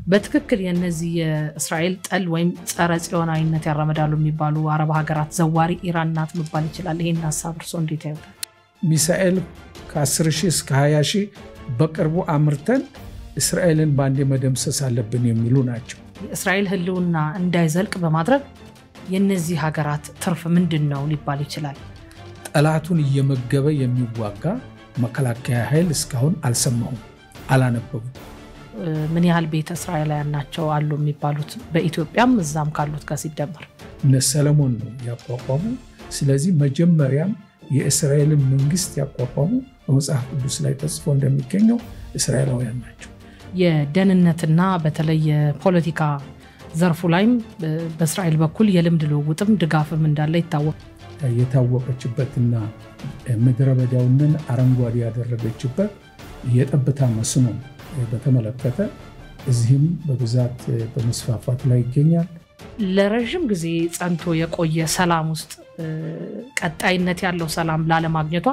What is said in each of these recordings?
በትክክል የነዚህ የእስራኤል ጠል ወይም ጸረ ጽዮናዊነት ያራመዳሉ የሚባሉ አረብ ሀገራት ዘዋሪ ኢራን ናት መባል ይችላል ይሄን ሐሳብ እርሶ እንዴት ያዩታል ሚሳኤል ከ10,000 እስከ 20,000 በቅርቡ አምርተን እስራኤልን ባንዴ መደምሰስ አለብን የሚሉ ናቸው እስራኤል ህልውና እንዳይዘልቅ በማድረግ የነዚህ ሀገራት ትርፍ ምንድነው ሊባል ይችላል ጠላቱን እየመገበ የሚዋጋ መከላከያ ኃይል እስካሁን አልሰማውም አላነበቡ ምን ያህል ቤተ እስራኤላውያን ናቸው አሉ የሚባሉት በኢትዮጵያም እዛም ካሉት ጋር ሲደመር ሰለሞን ነው ያቋቋሙ ስለዚህ መጀመሪያም የእስራኤልን መንግስት ያቋቋሙ በመጽሐፍ ቅዱስ ላይ ተጽፎ እንደሚገኘው እስራኤላውያን ናቸው የደህንነትና በተለይ የፖለቲካ ዘርፉ ላይም በእስራኤል በኩል የልምድ ልውውጥም ድጋፍም እንዳለ የታወቀችበትና ምድረበዳውን አረንጓዴ ያደረገችበት የጠብታ መስኖ በተመለከተ እዚህም በብዛት በመስፋፋት ላይ ይገኛል ለረጅም ጊዜ ጸንቶ የቆየ ሰላም ውስጥ ቀጣይነት ያለው ሰላም ላለማግኘቷ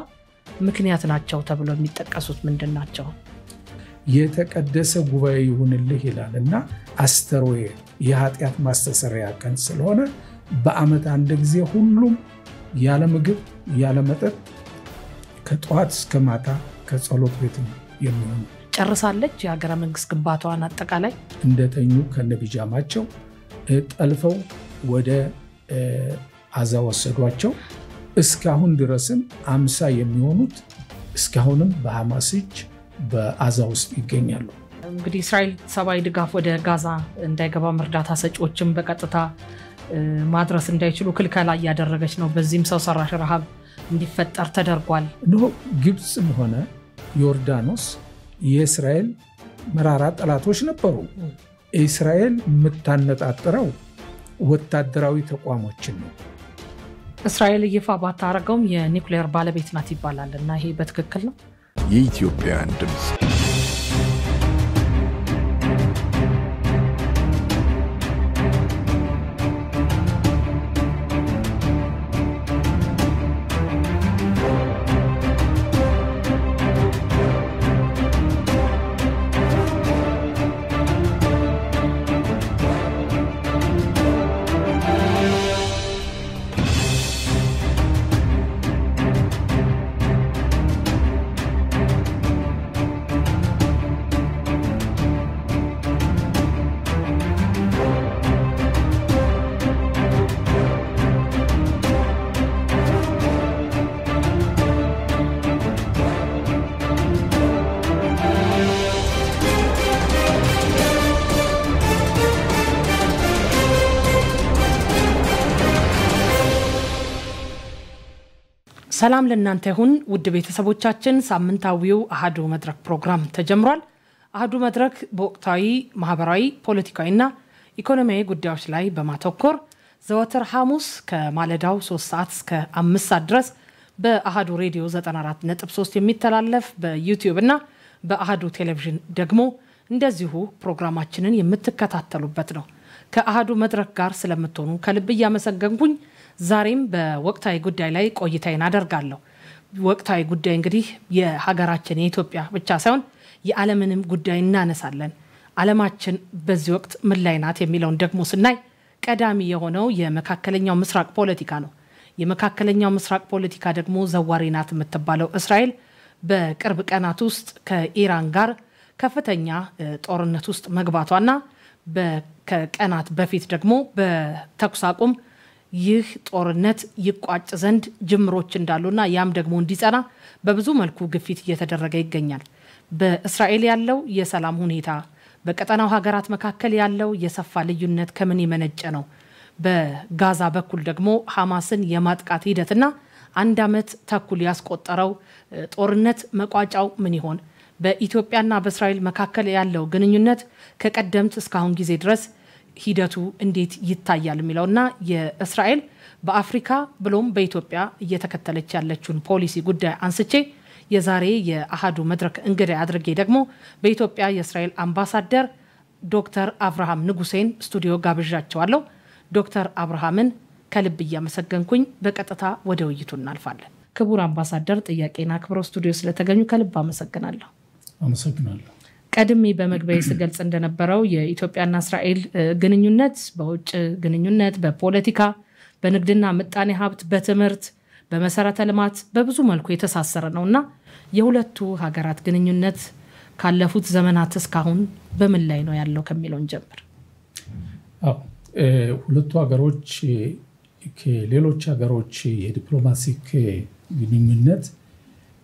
ምክንያት ናቸው ተብሎ የሚጠቀሱት ምንድናቸው የተቀደሰ ጉባኤ ይሁንልህ ይላልና አስተሮዬ የኃጢአት ማስተሰሪያ ቀን ስለሆነ በአመት አንድ ጊዜ ሁሉም ያለ ምግብ ያለ መጠጥ ከጧት እስከ ማታ ከጸሎት ቤት የሚሆኑ ጨርሳለች የሀገረ መንግስት ግንባታዋን አጠቃላይ እንደተኙ ከነቢጃማቸው ጠልፈው ወደ አዛ ወሰዷቸው እስካሁን ድረስም 50 የሚሆኑት እስካሁንም በሐማስ እጅ በአዛ ውስጥ ይገኛሉ እንግዲህ እስራኤል ሰብአዊ ድጋፍ ወደ ጋዛ እንዳይገባ እርዳታ ሰጪዎችም በቀጥታ ማድረስ እንዳይችሉ ክልከላ ያደረገች ነው በዚህም ሰው ሰራሽ ረሃብ እንዲፈጠር ተደርጓል ነው ግብጽም ሆነ ዮርዳኖስ የእስራኤል መራራ ጠላቶች ነበሩ እስራኤል የምታነጣጥረው ወታደራዊ ተቋሞችን ነው እስራኤል ይፋ ባታረገውም የኒውክሌር ባለቤት ናት ይባላልና ይሄ በትክክል ነው የኢትዮጵያን ድምጽ ሰላም ለእናንተ ይሁን ውድ ቤተሰቦቻችን ሳምንታዊው አሃዱ መድረክ ፕሮግራም ተጀምሯል አሃዱ መድረክ በወቅታዊ ማህበራዊ ፖለቲካዊና ኢኮኖሚያዊ ጉዳዮች ላይ በማተኮር ዘወትር ሐሙስ ከማለዳው 3 ሰዓት እስከ 5 ሰዓት ድረስ በአሃዱ ሬዲዮ 94.3 የሚተላለፍ በዩቲዩብ እና በአሃዱ ቴሌቪዥን ደግሞ እንደዚሁ ፕሮግራማችንን የምትከታተሉበት ነው ከአሃዱ መድረክ ጋር ስለምትሆኑ ከልብ ያመሰግንኩኝ ዛሬም በወቅታዊ ጉዳይ ላይ ቆይታዬን አደርጋለሁ ወቅታዊ ጉዳይ እንግዲህ የሀገራችን የኢትዮጵያ ብቻ ሳይሆን የዓለምንም ጉዳይ እናነሳለን ዓለማችን በዚህ ወቅት ምን ላይ ናት የሚለውን ደግሞ ስናይ ቀዳሚ የሆነው የመካከለኛው ምስራቅ ፖለቲካ ነው የመካከለኛው ምስራቅ ፖለቲካ ደግሞ ዘዋሪ ናት የምትባለው እስራኤል በቅርብ ቀናት ውስጥ ከኢራን ጋር ከፍተኛ ጦርነት ውስጥ መግባቷና ከቀናት በፊት ደግሞ በተኩስ አቁም ይህ ጦርነት ይቋጭ ዘንድ ጅምሮች እንዳሉና ያም ደግሞ እንዲጸና በብዙ መልኩ ግፊት እየተደረገ ይገኛል በእስራኤል ያለው የሰላም ሁኔታ በቀጠናው ሀገራት መካከል ያለው የሰፋ ልዩነት ከምን የመነጨ ነው በጋዛ በኩል ደግሞ ሐማስን የማጥቃት ሂደትና አንድ አመት ተኩል ያስቆጠረው ጦርነት መቋጫው ምን ይሆን በኢትዮጵያና በእስራኤል መካከል ያለው ግንኙነት ከቀደምት እስካሁን ጊዜ ድረስ ሂደቱ እንዴት ይታያል የሚለውና የእስራኤል በአፍሪካ ብሎም በኢትዮጵያ እየተከተለች ያለችውን ፖሊሲ ጉዳይ አንስቼ የዛሬ የአሃዱ መድረክ እንግዳ አድርጌ ደግሞ በኢትዮጵያ የእስራኤል አምባሳደር ዶክተር አብርሃም ንጉሴን ስቱዲዮ ጋብዣቸዋለሁ ዶክተር አብርሃምን ከልብ ያመሰግንኩኝ በቀጥታ ወደ ውይይቱ እናልፋለን ክቡር አምባሳደር ጥያቄና ክብሮ ስቱዲዮ ስለተገኙ ከልብ አመሰግናለሁ አመሰግናለሁ ቀድሜ በመግቢያ ስገልጽ እንደነበረው የኢትዮጵያና እስራኤል ግንኙነት በውጭ ግንኙነት በፖለቲካ በንግድና ምጣኔ ሀብት በትምህርት በመሰረተ ልማት በብዙ መልኩ የተሳሰረ ነውና የሁለቱ ሀገራት ግንኙነት ካለፉት ዘመናት እስካሁን በምን ላይ ነው ያለው ከሚለው እንጀምር። ሁለቱ ሀገሮች ከሌሎች ሀገሮች የዲፕሎማቲክ ግንኙነት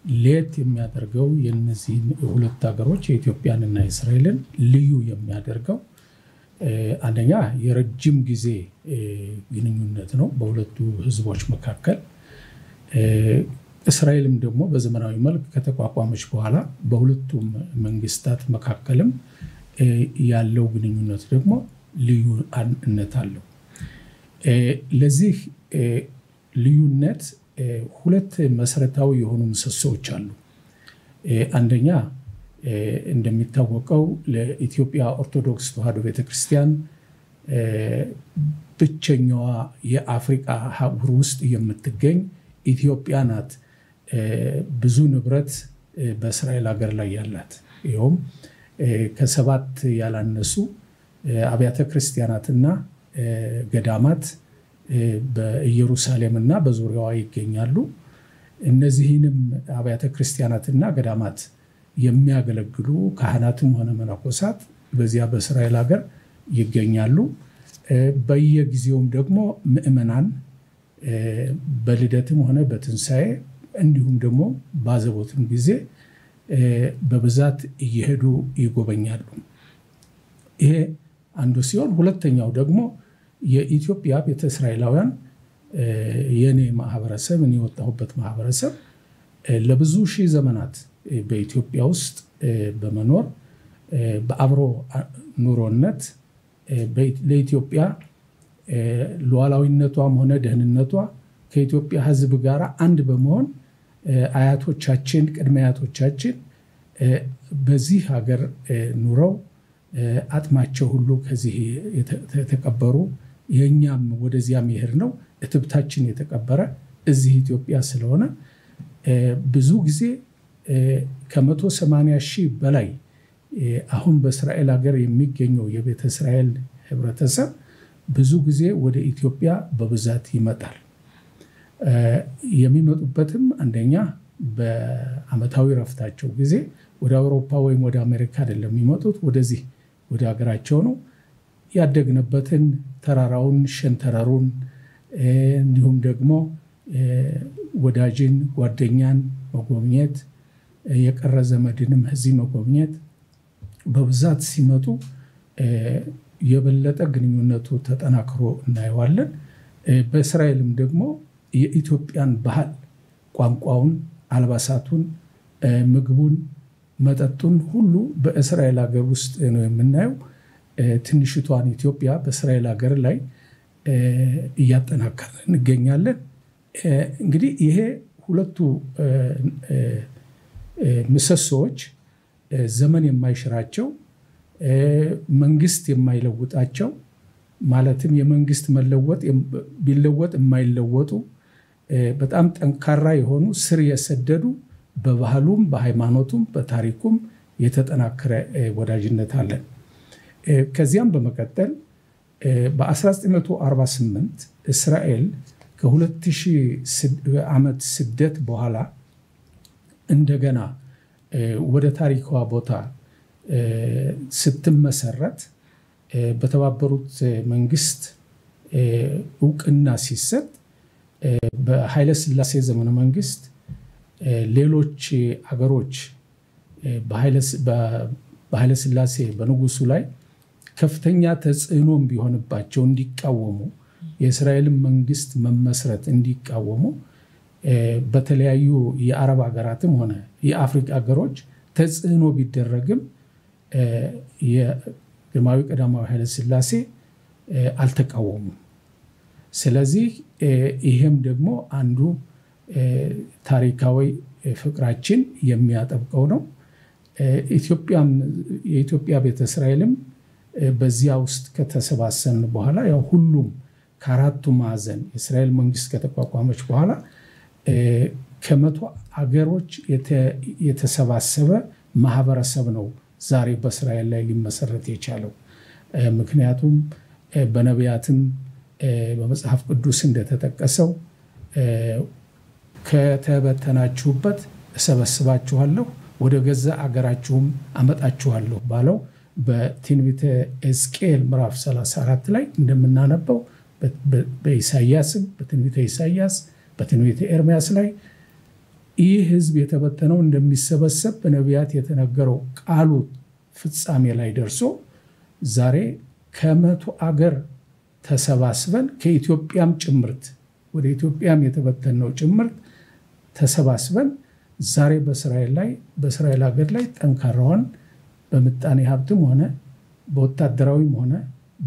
ለየት የሚያደርገው የነዚህ ሁለት ሀገሮች የኢትዮጵያንና እስራኤልን ልዩ የሚያደርገው አንደኛ የረጅም ጊዜ ግንኙነት ነው በሁለቱ ህዝቦች መካከል። እስራኤልም ደግሞ በዘመናዊ መልክ ከተቋቋመች በኋላ በሁለቱም መንግስታት መካከልም ያለው ግንኙነት ደግሞ ልዩነት አለው። ለዚህ ልዩነት ሁለት መሰረታዊ የሆኑ ምሰሶዎች አሉ። አንደኛ እንደሚታወቀው ለኢትዮጵያ ኦርቶዶክስ ተዋሕዶ ቤተክርስቲያን ብቸኛዋ የአፍሪካ አህጉር ውስጥ የምትገኝ ኢትዮጵያ ናት ብዙ ንብረት በእስራኤል ሀገር ላይ ያላት። ይኸውም ከሰባት ያላነሱ አብያተ ክርስቲያናትና ገዳማት በኢየሩሳሌምና በዙሪያዋ ይገኛሉ። እነዚህንም አብያተ ክርስቲያናትና ገዳማት የሚያገለግሉ ካህናትም ሆነ መነኮሳት በዚያ በእስራኤል ሀገር ይገኛሉ። በየጊዜውም ደግሞ ምእመናን በልደትም ሆነ በትንሣኤ እንዲሁም ደግሞ ባዘቦትም ጊዜ በብዛት እየሄዱ ይጎበኛሉ። ይሄ አንዱ ሲሆን ሁለተኛው ደግሞ የኢትዮጵያ ቤተ እስራኤላውያን የኔ ማህበረሰብ እኔ ወጣሁበት ማህበረሰብ ለብዙ ሺህ ዘመናት በኢትዮጵያ ውስጥ በመኖር በአብሮ ኑሮነት ለኢትዮጵያ ሉዓላዊነቷም ሆነ ደህንነቷ ከኢትዮጵያ ሕዝብ ጋር አንድ በመሆን አያቶቻችን ቅድመ አያቶቻችን በዚህ ሀገር ኑረው አጥማቸው ሁሉ ከዚህ የተቀበሩ የኛም ወደዚያ መሄድ ነው እትብታችን የተቀበረ እዚህ ኢትዮጵያ ስለሆነ ብዙ ጊዜ ከ180,000 በላይ አሁን በእስራኤል ሀገር የሚገኘው የቤተ እስራኤል ህብረተሰብ ብዙ ጊዜ ወደ ኢትዮጵያ በብዛት ይመጣል። የሚመጡበትም አንደኛ በአመታዊ ረፍታቸው ጊዜ ወደ አውሮፓ ወይም ወደ አሜሪካ አይደለም የሚመጡት ወደዚህ ወደ ሀገራቸው ነው። ያደግንበትን ተራራውን ሸንተረሩን እንዲሁም ደግሞ ወዳጅን ጓደኛን መጎብኘት የቀረ ዘመድንም እዚህ መጎብኘት በብዛት ሲመጡ የበለጠ ግንኙነቱ ተጠናክሮ እናየዋለን። በእስራኤልም ደግሞ የኢትዮጵያን ባህል ቋንቋውን አልባሳቱን ምግቡን መጠጡን ሁሉ በእስራኤል ሀገር ውስጥ ነው የምናየው። ትንሽቷን ኢትዮጵያ በእስራኤል ሀገር ላይ እያጠናከርን እንገኛለን። እንግዲህ ይሄ ሁለቱ ምሰሶች ዘመን የማይሽራቸው መንግስት የማይለውጣቸው ማለትም የመንግስት መለወጥ ቢለወጥ የማይለወጡ በጣም ጠንካራ የሆኑ ስር የሰደዱ በባህሉም በሃይማኖቱም በታሪኩም የተጠናከረ ወዳጅነት አለን። ከዚያም በመቀጠል በ1948 እስራኤል ከ2000 ዓመት ስደት በኋላ እንደገና ወደ ታሪኳ ቦታ ስትመሰረት በተባበሩት መንግስት እውቅና ሲሰጥ በኃይለ ሥላሴ ዘመነ መንግስት ሌሎች አገሮች በኃይለ ሥላሴ በንጉሱ ላይ ከፍተኛ ተጽዕኖም ቢሆንባቸው እንዲቃወሙ የእስራኤል መንግስት መመስረት እንዲቃወሙ በተለያዩ የአረብ ሀገራትም ሆነ የአፍሪካ ሀገሮች ተጽዕኖ ቢደረግም የግርማዊ ቀዳማዊ ኃይለ ሥላሴ አልተቃወሙም። ስለዚህ ይሄም ደግሞ አንዱ ታሪካዊ ፍቅራችን የሚያጠብቀው ነው። የኢትዮጵያ ቤተ እስራኤልም በዚያ ውስጥ ከተሰባሰብን በኋላ ያው ሁሉም ከአራቱ ማዕዘን የእስራኤል መንግስት ከተቋቋመች በኋላ ከ100 አገሮች የተሰባሰበ ማህበረሰብ ነው ዛሬ በእስራኤል ላይ ሊመሰረት የቻለው። ምክንያቱም በነቢያትም በመጽሐፍ ቅዱስ እንደተጠቀሰው ከተበተናችሁበት እሰበስባችኋለሁ ወደ ገዛ አገራችሁም አመጣችኋለሁ ባለው በትንቢተ ሕዝቅኤል ምዕራፍ 34 ላይ እንደምናነበው በኢሳይያስም በትንቢተ ኢሳይያስ በትንቢተ ኤርምያስ ላይ ይህ ሕዝብ የተበተነው እንደሚሰበሰብ በነቢያት የተነገረው ቃሉ ፍጻሜ ላይ ደርሶ ዛሬ ከ100 አገር ተሰባስበን ከኢትዮጵያም ጭምርት ወደ ኢትዮጵያም የተበተነው ጭምርት ተሰባስበን ዛሬ በእስራኤል ሀገር ላይ ጠንካራውን በምጣኔ ሀብትም ሆነ በወታደራዊም ሆነ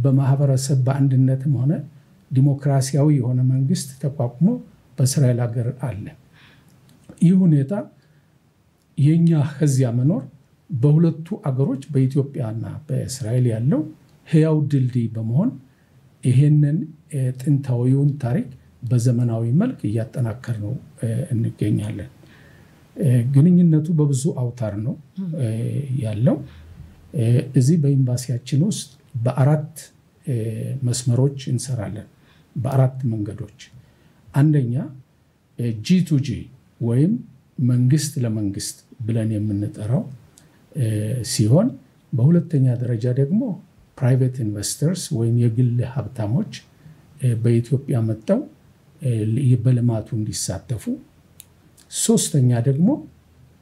በማህበረሰብ በአንድነትም ሆነ ዲሞክራሲያዊ የሆነ መንግስት ተቋቁሞ በእስራኤል ሀገር አለ። ይህ ሁኔታ የኛ ከዚያ መኖር በሁለቱ አገሮች በኢትዮጵያና በእስራኤል ያለው ህያው ድልድይ በመሆን ይሄንን ጥንታዊውን ታሪክ በዘመናዊ መልክ እያጠናከርነው እንገኛለን። ግንኙነቱ በብዙ አውታር ነው ያለው። እዚህ በኤምባሲያችን ውስጥ በአራት መስመሮች እንሰራለን፣ በአራት መንገዶች። አንደኛ G2G ወይም መንግስት ለመንግስት ብለን የምንጠራው ሲሆን በሁለተኛ ደረጃ ደግሞ ፕራይቬት ኢንቨስተርስ ወይም የግል ሀብታሞች በኢትዮጵያ መጥተው በልማቱ እንዲሳተፉ፣ ሶስተኛ ደግሞ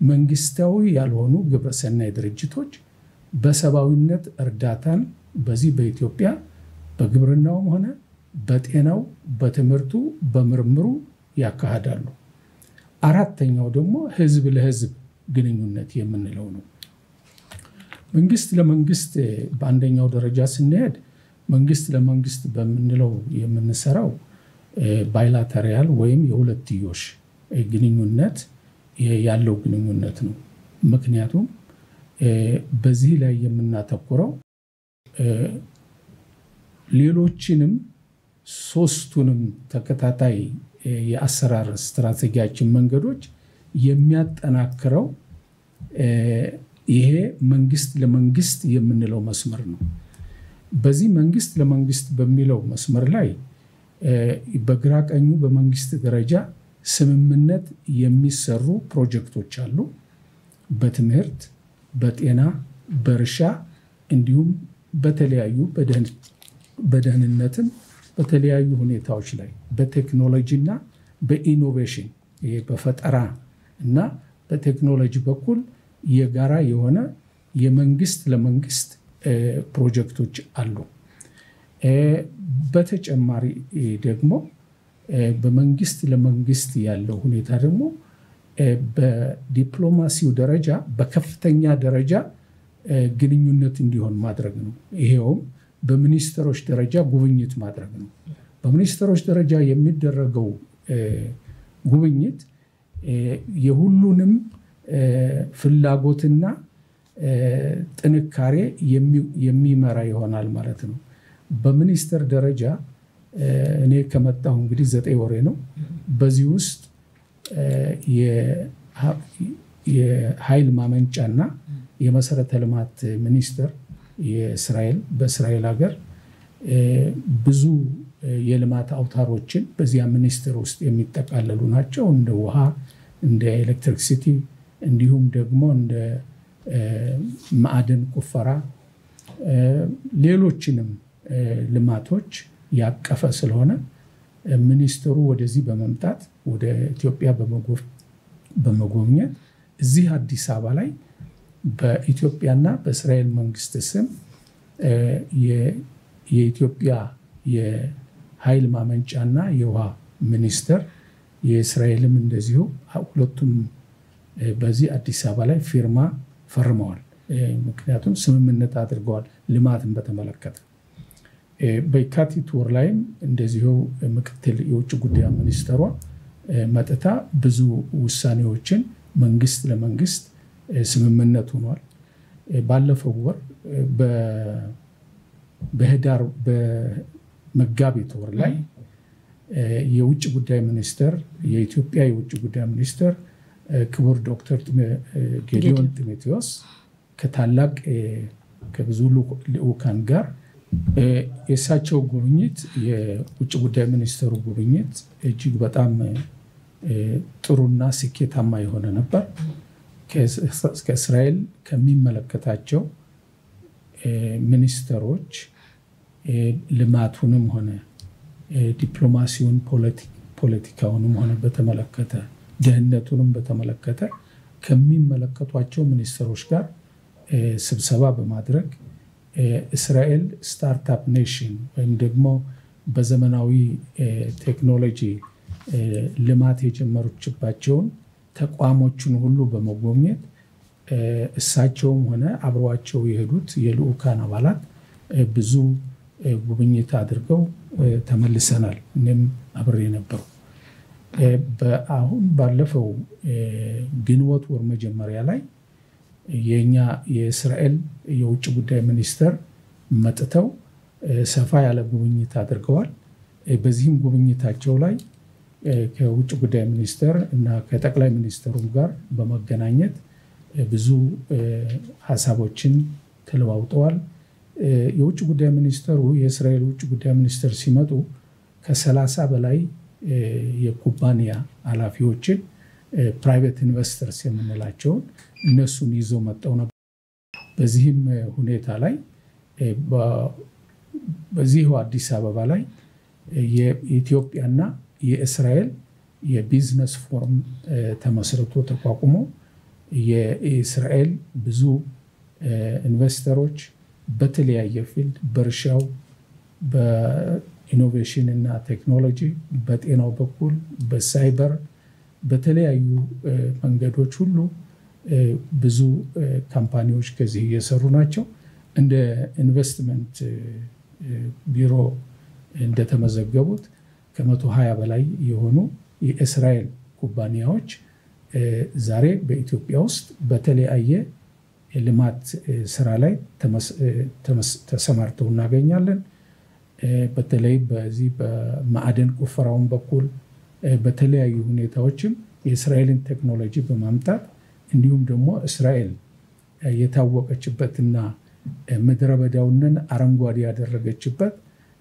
መንግስታዊ ያልሆኑ ግብረሰናይ ድርጅቶች በሰብአዊነት እርዳታን በዚህ በኢትዮጵያ በግብርናውም ሆነ በጤናው በትምህርቱ በምርምሩ ያካሂዳሉ። አራተኛው ደግሞ ህዝብ ለህዝብ ግንኙነት የምንለው ነው። መንግስት ለመንግስት በአንደኛው ደረጃ ስንሄድ መንግስት ለመንግስት በምንለው የምንሰራው ባይላተሪያል ወይም የሁለትዮሽ ግንኙነት ያለው ግንኙነት ነው። ምክንያቱም በዚህ ላይ የምናተኩረው ሌሎችንም ሶስቱንም ተከታታይ የአሰራር ስትራቴጂያችን መንገዶች የሚያጠናክረው ይሄ መንግስት ለመንግስት የምንለው መስመር ነው። በዚህ መንግስት ለመንግስት በሚለው መስመር ላይ በግራ ቀኙ በመንግስት ደረጃ ስምምነት የሚሰሩ ፕሮጀክቶች አሉ። በትምህርት፣ በጤና፣ በእርሻ እንዲሁም በተለያዩ በደህንነትም በተለያዩ ሁኔታዎች ላይ በቴክኖሎጂና በኢኖቬሽን በፈጠራ እና በቴክኖሎጂ በኩል የጋራ የሆነ የመንግስት ለመንግስት ፕሮጀክቶች አሉ። በተጨማሪ ደግሞ በመንግስት ለመንግስት ያለው ሁኔታ ደግሞ በዲፕሎማሲው ደረጃ በከፍተኛ ደረጃ ግንኙነት እንዲሆን ማድረግ ነው። ይሄውም በሚኒስትሮች ደረጃ ጉብኝት ማድረግ ነው። በሚኒስትሮች ደረጃ የሚደረገው ጉብኝት የሁሉንም ፍላጎትና ጥንካሬ የሚመራ ይሆናል ማለት ነው። በሚኒስትር ደረጃ እኔ ከመጣሁ እንግዲህ 9 ወሬ ነው። በዚህ ውስጥ የኃይል ማመንጫና የመሰረተ ልማት ሚኒስትር በእስራኤል ሀገር ብዙ የልማት አውታሮችን በዚያ ሚኒስትር ውስጥ የሚጠቃለሉ ናቸው። እንደ ውሃ፣ እንደ ኤሌክትሪክሲቲ እንዲሁም ደግሞ እንደ ማዕድን ቁፈራ ሌሎችንም ልማቶች ያቀፈ ስለሆነ ሚኒስትሩ ወደዚህ በመምጣት ወደ ኢትዮጵያ በመጎብኘት እዚህ አዲስ አበባ ላይ በኢትዮጵያና በእስራኤል መንግስት ስም የኢትዮጵያ የኃይል ማመንጫና የውሃ ሚኒስትር የእስራኤልም እንደዚሁ ሁለቱም በዚህ አዲስ አበባ ላይ ፊርማ ፈርመዋል። ምክንያቱም ስምምነት አድርገዋል ልማትን በተመለከተ። በየካቲት ወር ላይም እንደዚሁ ምክትል የውጭ ጉዳይ ሚኒስትሯ መጥታ ብዙ ውሳኔዎችን መንግስት ለመንግስት ስምምነት ሆኗል። ባለፈው ወር በመጋቢት ወር ላይ የውጭ ጉዳይ ሚኒስትር የኢትዮጵያ የውጭ ጉዳይ ሚኒስትር ክቡር ዶክተር ጌዲዮን ጢሞቴዎስ ከታላቅ ከብዙ ልኡካን ጋር የእሳቸው ጉብኝት የውጭ ጉዳይ ሚኒስትሩ ጉብኝት እጅግ በጣም ጥሩና ስኬታማ የሆነ ነበር። ከእስራኤል ከሚመለከታቸው ሚኒስትሮች ልማቱንም ሆነ ዲፕሎማሲውን ፖለቲካውንም ሆነ በተመለከተ ደህንነቱንም በተመለከተ ከሚመለከቷቸው ሚኒስትሮች ጋር ስብሰባ በማድረግ እስራኤል ስታርታፕ ኔሽን ወይም ደግሞ በዘመናዊ ቴክኖሎጂ ልማት የጀመረችባቸውን ተቋሞችን ሁሉ በመጎብኘት እሳቸውም ሆነ አብረዋቸው የሄዱት የልኡካን አባላት ብዙ ጉብኝት አድርገው ተመልሰናል። እኔም አብሬ ነበሩ። አሁን ባለፈው ግንቦት ወር መጀመሪያ ላይ የኛ የእስራኤል የውጭ ጉዳይ ሚኒስትር መጥተው ሰፋ ያለ ጉብኝት አድርገዋል። በዚህም ጉብኝታቸው ላይ ከውጭ ጉዳይ ሚኒስትር እና ከጠቅላይ ሚኒስትሩ ጋር በመገናኘት ብዙ ሀሳቦችን ተለዋውጠዋል። የውጭ ጉዳይ ሚኒስትሩ የእስራኤል ውጭ ጉዳይ ሚኒስትር ሲመጡ ከ30 በላይ የኩባንያ ኃላፊዎችን ፕራይቬት ኢንቨስተርስ የምንላቸውን እነሱን ይዘው መጥተው ነበር። በዚህም ሁኔታ ላይ በዚሁ አዲስ አበባ ላይ የኢትዮጵያና የእስራኤል የቢዝነስ ፎረም ተመስርቶ ተቋቁሞ የእስራኤል ብዙ ኢንቨስተሮች በተለያየ ፊልድ በእርሻው፣ በኢኖቬሽን እና ቴክኖሎጂ፣ በጤናው በኩል፣ በሳይበር፣ በተለያዩ መንገዶች ሁሉ ብዙ ካምፓኒዎች ከዚህ እየሰሩ ናቸው። እንደ ኢንቨስትመንት ቢሮ እንደተመዘገቡት ከ120 በላይ የሆኑ የእስራኤል ኩባንያዎች ዛሬ በኢትዮጵያ ውስጥ በተለያየ ልማት ስራ ላይ ተሰማርተው እናገኛለን። በተለይ በዚህ በማዕድን ቁፈራውን በኩል በተለያዩ ሁኔታዎችም የእስራኤልን ቴክኖሎጂ በማምጣት እንዲሁም ደግሞ እስራኤል የታወቀችበትና ምድረ በዳውን አረንጓዴ ያደረገችበት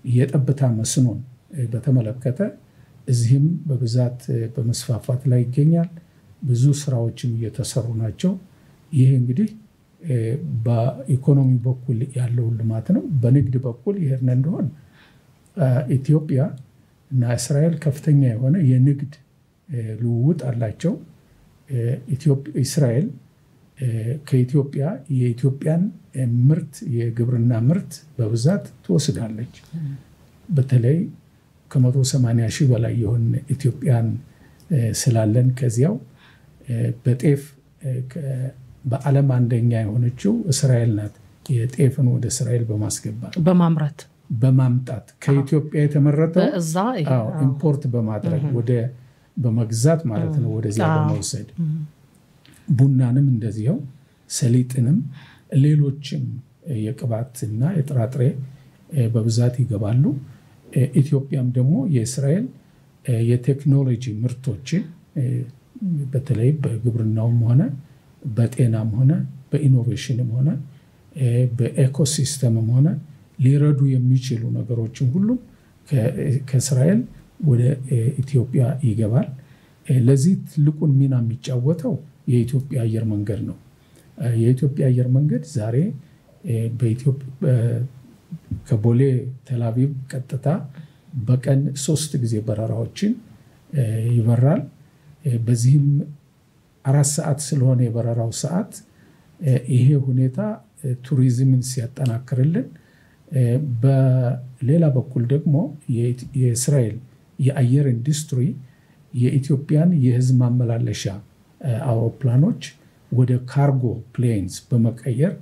የጠብታ መስኖን በተመለከተ እዚህም በብዛት በመስፋፋት ላይ ይገኛል። ብዙ ስራዎችም እየተሰሩ ናቸው። ይህ እንግዲህ በኢኮኖሚ በኩል ያለው ልማት ነው። በንግድ በኩል ይሄን እንደሆነ ኢትዮጵያ እና እስራኤል ከፍተኛ የሆነ የንግድ ልውውጥ አላቸው። እስራኤል ከኢትዮጵያ የኢትዮጵያን ምርት የግብርና ምርት በብዛት ትወስዳለች። በተለይ ከ180 ሺህ በላይ የሆነ ኢትዮጵያን ስላለን ከዚያው በጤፍ በዓለም አንደኛ የሆነችው እስራኤል ናት። የጤፍን ወደ እስራኤል በማስገባት በማምጣት ከኢትዮጵያ የተመረጠው ኢምፖርት በማድረግ ወደ በመግዛት ማለት ነው ወደዚያ በመውሰድ ቡናንም እንደዚያው ሰሊጥንም ሌሎችም የቅባትና የጥራጥሬ በብዛት ይገባሉ። ኢትዮጵያም ደግሞ የእስራኤል የቴክኖሎጂ ምርቶችን በተለይ በግብርናውም ሆነ በጤናም ሆነ በኢኖቬሽንም ሆነ በኢኮሲስተምም ሆነ ሊረዱ የሚችሉ ነገሮችን ሁሉ ከእስራኤል ወደ ኢትዮጵያ ይገባል። ለዚህ ትልቁን ሚና የሚጫወተው የኢትዮጵያ አየር መንገድ ነው። የኢትዮጵያ አየር መንገድ ዛሬ ከቦሌ ቴልአቪቭ ቀጥታ በቀን 3 ጊዜ በረራዎችን ይበራል። በዚህም 4 ሰዓት ስለሆነ የበረራው ሰዓት ይሄ ሁኔታ ቱሪዝምን ሲያጠናክርልን፣ በሌላ በኩል ደግሞ የእስራኤል የአየር ኢንዱስትሪ የኢትዮጵያን የህዝብ ማመላለሻ አውሮፕላኖች ወደ ካርጎ ፕሌንስ በመቀየር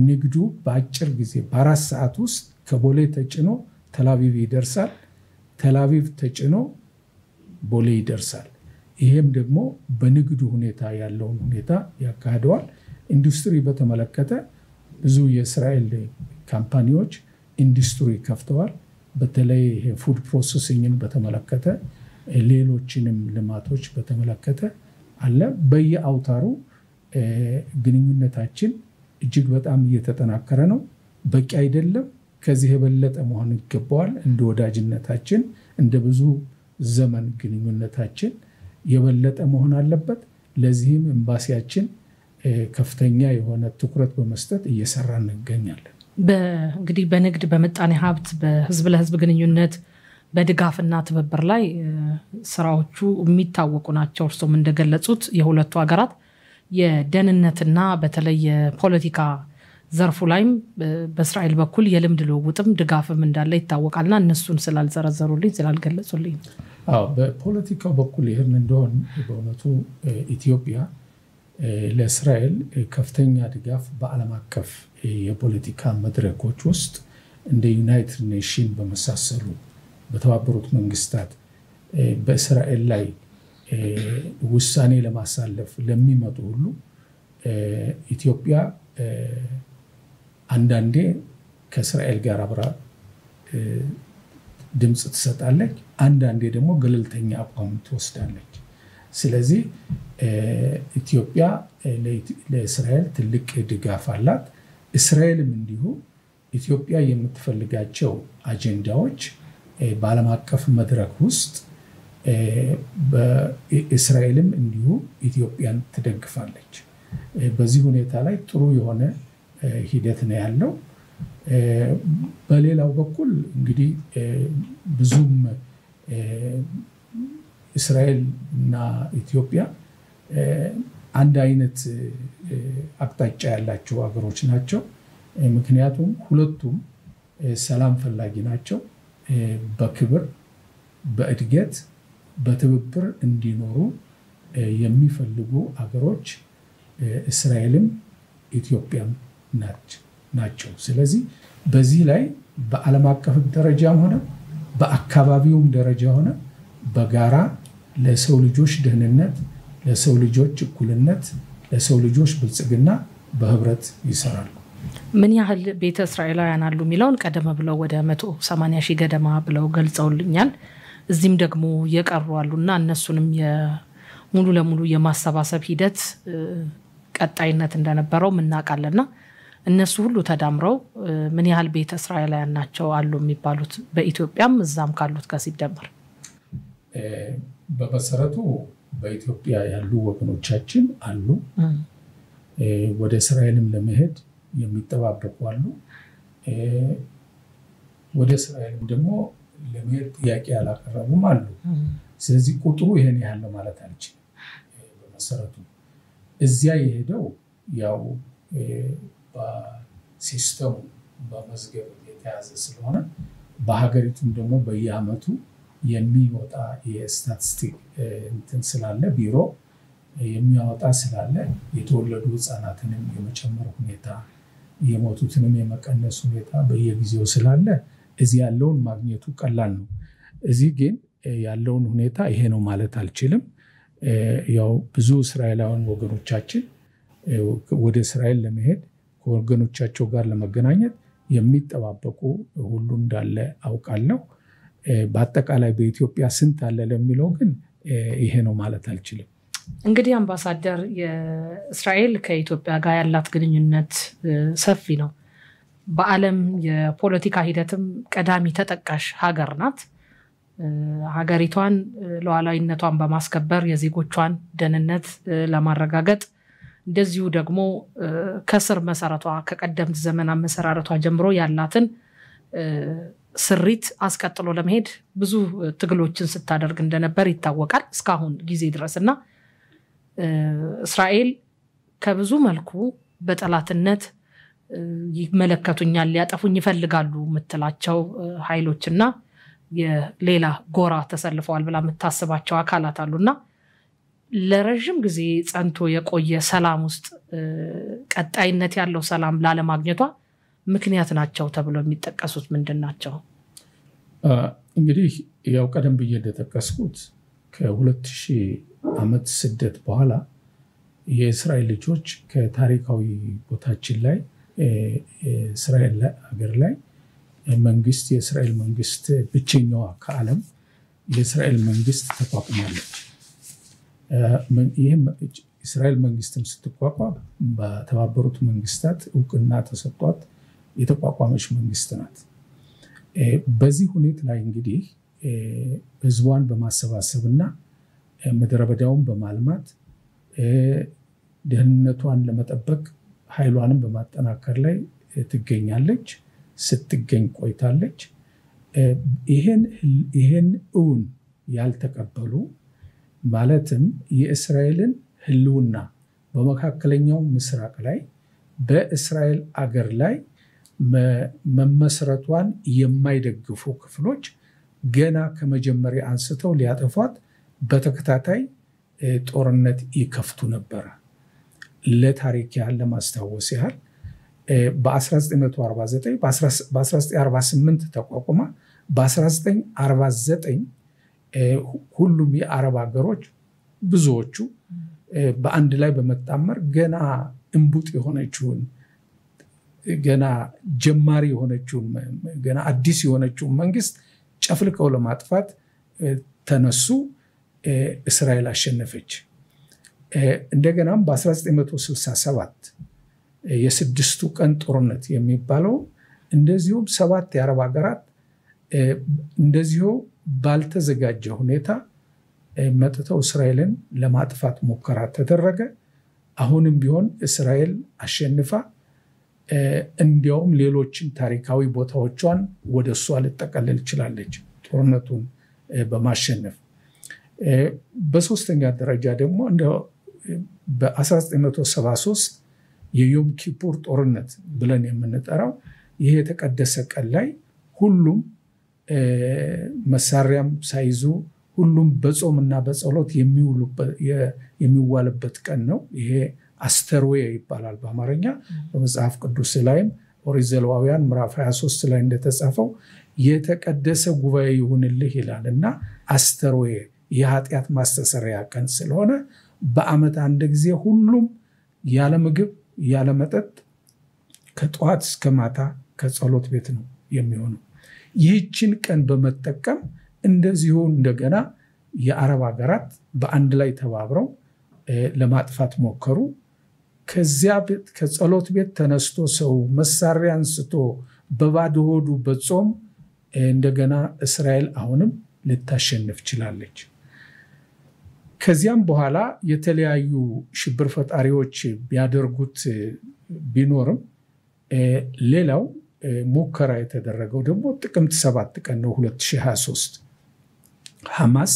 ንግዱ በአጭር ጊዜ በ4 ሰዓት ውስጥ ከቦሌ ተጭኖ ቴልአቪቭ ይደርሳል፣ ቴልአቪቭ ተጭኖ ቦሌ ይደርሳል። ይሄም ደግሞ በንግዱ ሁኔታ ያለውን ሁኔታ ያካሂደዋል። ኢንዱስትሪ በተመለከተ ብዙ የእስራኤል ካምፓኒዎች ኢንዱስትሪ ከፍተዋል። በተለይ ፉድ ፕሮሰሲንግን በተመለከተ ሌሎችንም ልማቶች በተመለከተ አለ። በየአውታሩ ግንኙነታችን እጅግ በጣም እየተጠናከረ ነው። በቂ አይደለም። ከዚህ የበለጠ መሆን ይገባዋል። እንደ ወዳጅነታችን እንደ ብዙ ዘመን ግንኙነታችን የበለጠ መሆን አለበት። ለዚህም ኤምባሲያችን ከፍተኛ የሆነ ትኩረት በመስጠት እየሰራ እንገኛለን። እንግዲህ በንግድ በመጣኔ ሀብት በህዝብ ለህዝብ ግንኙነት በድጋፍና ትብብር ላይ ስራዎቹ የሚታወቁ ናቸው። እርሶም እንደገለጹት የሁለቱ ሀገራት የደህንነትና በተለይ የፖለቲካ ዘርፉ ላይም በእስራኤል በኩል የልምድ ልውውጥም ድጋፍም እንዳለ ይታወቃልና እነሱን ስላልዘረዘሩልኝ ስላልገለጹልኝ። በፖለቲካው በኩል ይሄን እንደሆነ በእውነቱ ኢትዮጵያ ለእስራኤል ከፍተኛ ድጋፍ በዓለም አቀፍ የፖለቲካ መድረኮች ውስጥ እንደ ዩናይትድ ኔሽን በመሳሰሉ በተባበሩት መንግስታት በእስራኤል ላይ ውሳኔ ለማሳለፍ ለሚመጡ ሁሉ ኢትዮጵያ አንዳንዴ ከእስራኤል ጋር አብራ ድምጽ ትሰጣለች፣ አንዳንዴ ደግሞ ገለልተኛ አቋም ትወስዳለች። ስለዚህ ኢትዮጵያ ለእስራኤል ትልቅ ድጋፍ አላት። እስራኤልም እንዲሁ ኢትዮጵያ የምትፈልጋቸው አጀንዳዎች በዓለም አቀፍ መድረክ ውስጥ በእስራኤልም እንዲሁ ኢትዮጵያን ትደግፋለች። በዚህ ሁኔታ ላይ ጥሩ የሆነ ሂደት ነው ያለው። በሌላው በኩል እንግዲህ ብዙም እስራኤል እና ኢትዮጵያ አንድ አይነት አቅጣጫ ያላቸው ሀገሮች ናቸው። ምክንያቱም ሁለቱም ሰላም ፈላጊ ናቸው። በክብር በእድገት በትብብር እንዲኖሩ የሚፈልጉ ሀገሮች እስራኤልም ኢትዮጵያም ናቸው። ስለዚህ በዚህ ላይ በዓለም አቀፍ ደረጃም ሆነ በአካባቢውም ደረጃ ሆነ በጋራ ለሰው ልጆች ደህንነት፣ ለሰው ልጆች እኩልነት፣ ለሰው ልጆች ብልጽግና በህብረት ይሰራሉ። ምን ያህል ቤተ እስራኤላውያን አሉ የሚለውን ቀደም ብለው ወደ 180 ሺህ ገደማ ብለው ገልጸውልኛል። እዚህም ደግሞ የቀሩ አሉና እነሱንም ሙሉ ለሙሉ የማሰባሰብ ሂደት ቀጣይነት እንደነበረው ምናቃለና እነሱ ሁሉ ተዳምረው ምን ያህል ቤተ እስራኤላውያን ናቸው አሉ የሚባሉት በኢትዮጵያም እዛም ካሉት ጋር ሲደመር? በመሰረቱ በኢትዮጵያ ያሉ ወገኖቻችን አሉ። ወደ እስራኤልም ለመሄድ የሚጠባበቁ አሉ። ወደ እስራኤልም ደግሞ ለመሄድ ጥያቄ ያላቀረቡም አሉ። ስለዚህ ቁጥሩ ይሄን ያህል ነው ማለት አልችልም። በመሰረቱ እዚያ የሄደው ያው በሲስተሙ በመዝገብ የተያዘ ስለሆነ በሀገሪቱም ደግሞ በየአመቱ የሚወጣ የስታቲስቲክ እንትን ስላለ ቢሮ የሚያወጣ ስላለ የተወለዱ ህፃናትንም የመጨመር ሁኔታ የሞቱትንም የመቀነስ ሁኔታ በየጊዜው ስላለ እዚህ ያለውን ማግኘቱ ቀላል ነው። እዚህ ግን ያለውን ሁኔታ ይሄ ነው ማለት አልችልም። ያው ብዙ እስራኤላውያን ወገኖቻችን ወደ እስራኤል ለመሄድ ከወገኖቻቸው ጋር ለመገናኘት የሚጠባበቁ ሁሉ እንዳለ አውቃለሁ። በአጠቃላይ በኢትዮጵያ ስንት አለ ለሚለው ግን ይሄ ነው ማለት አልችልም። እንግዲህ አምባሳደር የእስራኤል ከኢትዮጵያ ጋር ያላት ግንኙነት ሰፊ ነው። በዓለም የፖለቲካ ሂደትም ቀዳሚ ተጠቃሽ ሀገር ናት። ሀገሪቷን ሉዓላዊነቷን በማስከበር የዜጎቿን ደህንነት ለማረጋገጥ እንደዚሁ ደግሞ ከስር መሰረቷ ከቀደምት ዘመን አመሰራረቷ ጀምሮ ያላትን ስሪት አስቀጥሎ ለመሄድ ብዙ ትግሎችን ስታደርግ እንደነበር ይታወቃል እስካሁን ጊዜ ድረስና እስራኤል ከብዙ መልኩ በጠላትነት ይመለከቱኛል ሊያጠፉኝ ይፈልጋሉ ምትላቸው ኃይሎችና የሌላ ጎራ ተሰልፈዋል ብላ የምታስባቸው አካላት አሉና ለረጅም ጊዜ ጸንቶ የቆየ ሰላም ውስጥ ቀጣይነት ያለው ሰላም ላለማግኘቷ ምክንያት ናቸው ተብሎ የሚጠቀሱት ምንድናቸው? እንግዲህ ያው ቀደም ብዬ እንደተጠቀስኩት ከ2000 ዓመት ስደት በኋላ የእስራኤል ልጆች ከታሪካዊ ቦታችን ላይ እስራኤል ሀገር ላይ መንግስት የእስራኤል መንግስት ብቸኛዋ ከዓለም የእስራኤል መንግስት ተቋቁማለች። ይህም እስራኤል መንግስትም ስትቋቋም በተባበሩት መንግስታት እውቅና ተሰጥቷት የተቋቋመች መንግስት ናት። በዚህ ሁኔታ ላይ እንግዲህ ህዝቧን በማሰባሰብና ምድረ በዳውን በማልማት ደህንነቷን ለመጠበቅ ኃይሏንም በማጠናከር ላይ ትገኛለች፣ ስትገኝ ቆይታለች። ይሄን እውን ያልተቀበሉ ማለትም የእስራኤልን ህልውና በመካከለኛው ምስራቅ ላይ በእስራኤል አገር ላይ መመስረቷን የማይደግፉ ክፍሎች ገና ከመጀመሪያ አንስተው ሊያጠፏት በተከታታይ ጦርነት ይከፍቱ ነበር። ለታሪክ ያህል ለማስታወስ ያህል በ1949 በ1948 ተቋቁማ በ1949 ሁሉም የአረብ ሀገሮች ብዙዎቹ በአንድ ላይ በመጣመር ገና እንቡጥ የሆነችውን ገና ጀማሪ የሆነችውን ገና አዲስ የሆነችውን መንግስት ጨፍልቀው ለማጥፋት ተነሱ። እስራኤል አሸነፈች። እንደገናም በ1967 የስድስቱ ቀን ጦርነት የሚባለው እንደዚሁም 7 የአረብ ሀገራት እንደዚሁ ባልተዘጋጀ ሁኔታ መጥተው እስራኤልን ለማጥፋት ሙከራ ተደረገ። አሁንም ቢሆን እስራኤል አሸንፋ እንዲያውም ሌሎችን ታሪካዊ ቦታዎቿን ወደሷ ልትጠቀልል ይችላለች ጦርነቱን በማሸነፍ። በሶስተኛ ደረጃ ደግሞ በ1973 የዮም ኪፑር ጦርነት ብለን የምንጠራው ይሄ የተቀደሰ ቀን ላይ ሁሉም መሳሪያም ሳይዙ ሁሉም በጾምና በጸሎት የሚዋልበት ቀን ነው። ይሄ አስተርዌ ይባላል በአማርኛ። በመጽሐፍ ቅዱስ ላይም ኦሪት ዘሌዋውያን ምዕራፍ 23 ላይ እንደተጻፈው የተቀደሰ ጉባኤ ይሁንልህ ይላልና አስተርዌ የኃጢአት ማስተሰሪያ ቀን ስለሆነ በአመት አንድ ጊዜ ሁሉም ያለ ምግብ ያለ መጠጥ ከጧት እስከ ማታ ከጸሎት ቤት ነው የሚሆነው። ይህችን ቀን በመጠቀም እንደዚሁ እንደገና የአረብ ሀገራት በአንድ ላይ ተባብረው ለማጥፋት ሞከሩ። ከዚያ ከጸሎት ቤት ተነስቶ ሰው መሳሪያ አንስቶ በባዶ ሆዱ በጾም እንደገና እስራኤል አሁንም ልታሸንፍ ችላለች። ከዚያም በኋላ የተለያዩ ሽብር ፈጣሪዎች ቢያደርጉት ቢኖርም ሌላው ሙከራ የተደረገው ደግሞ ጥቅምት 7 ቀን ነው 2023 ሐማስ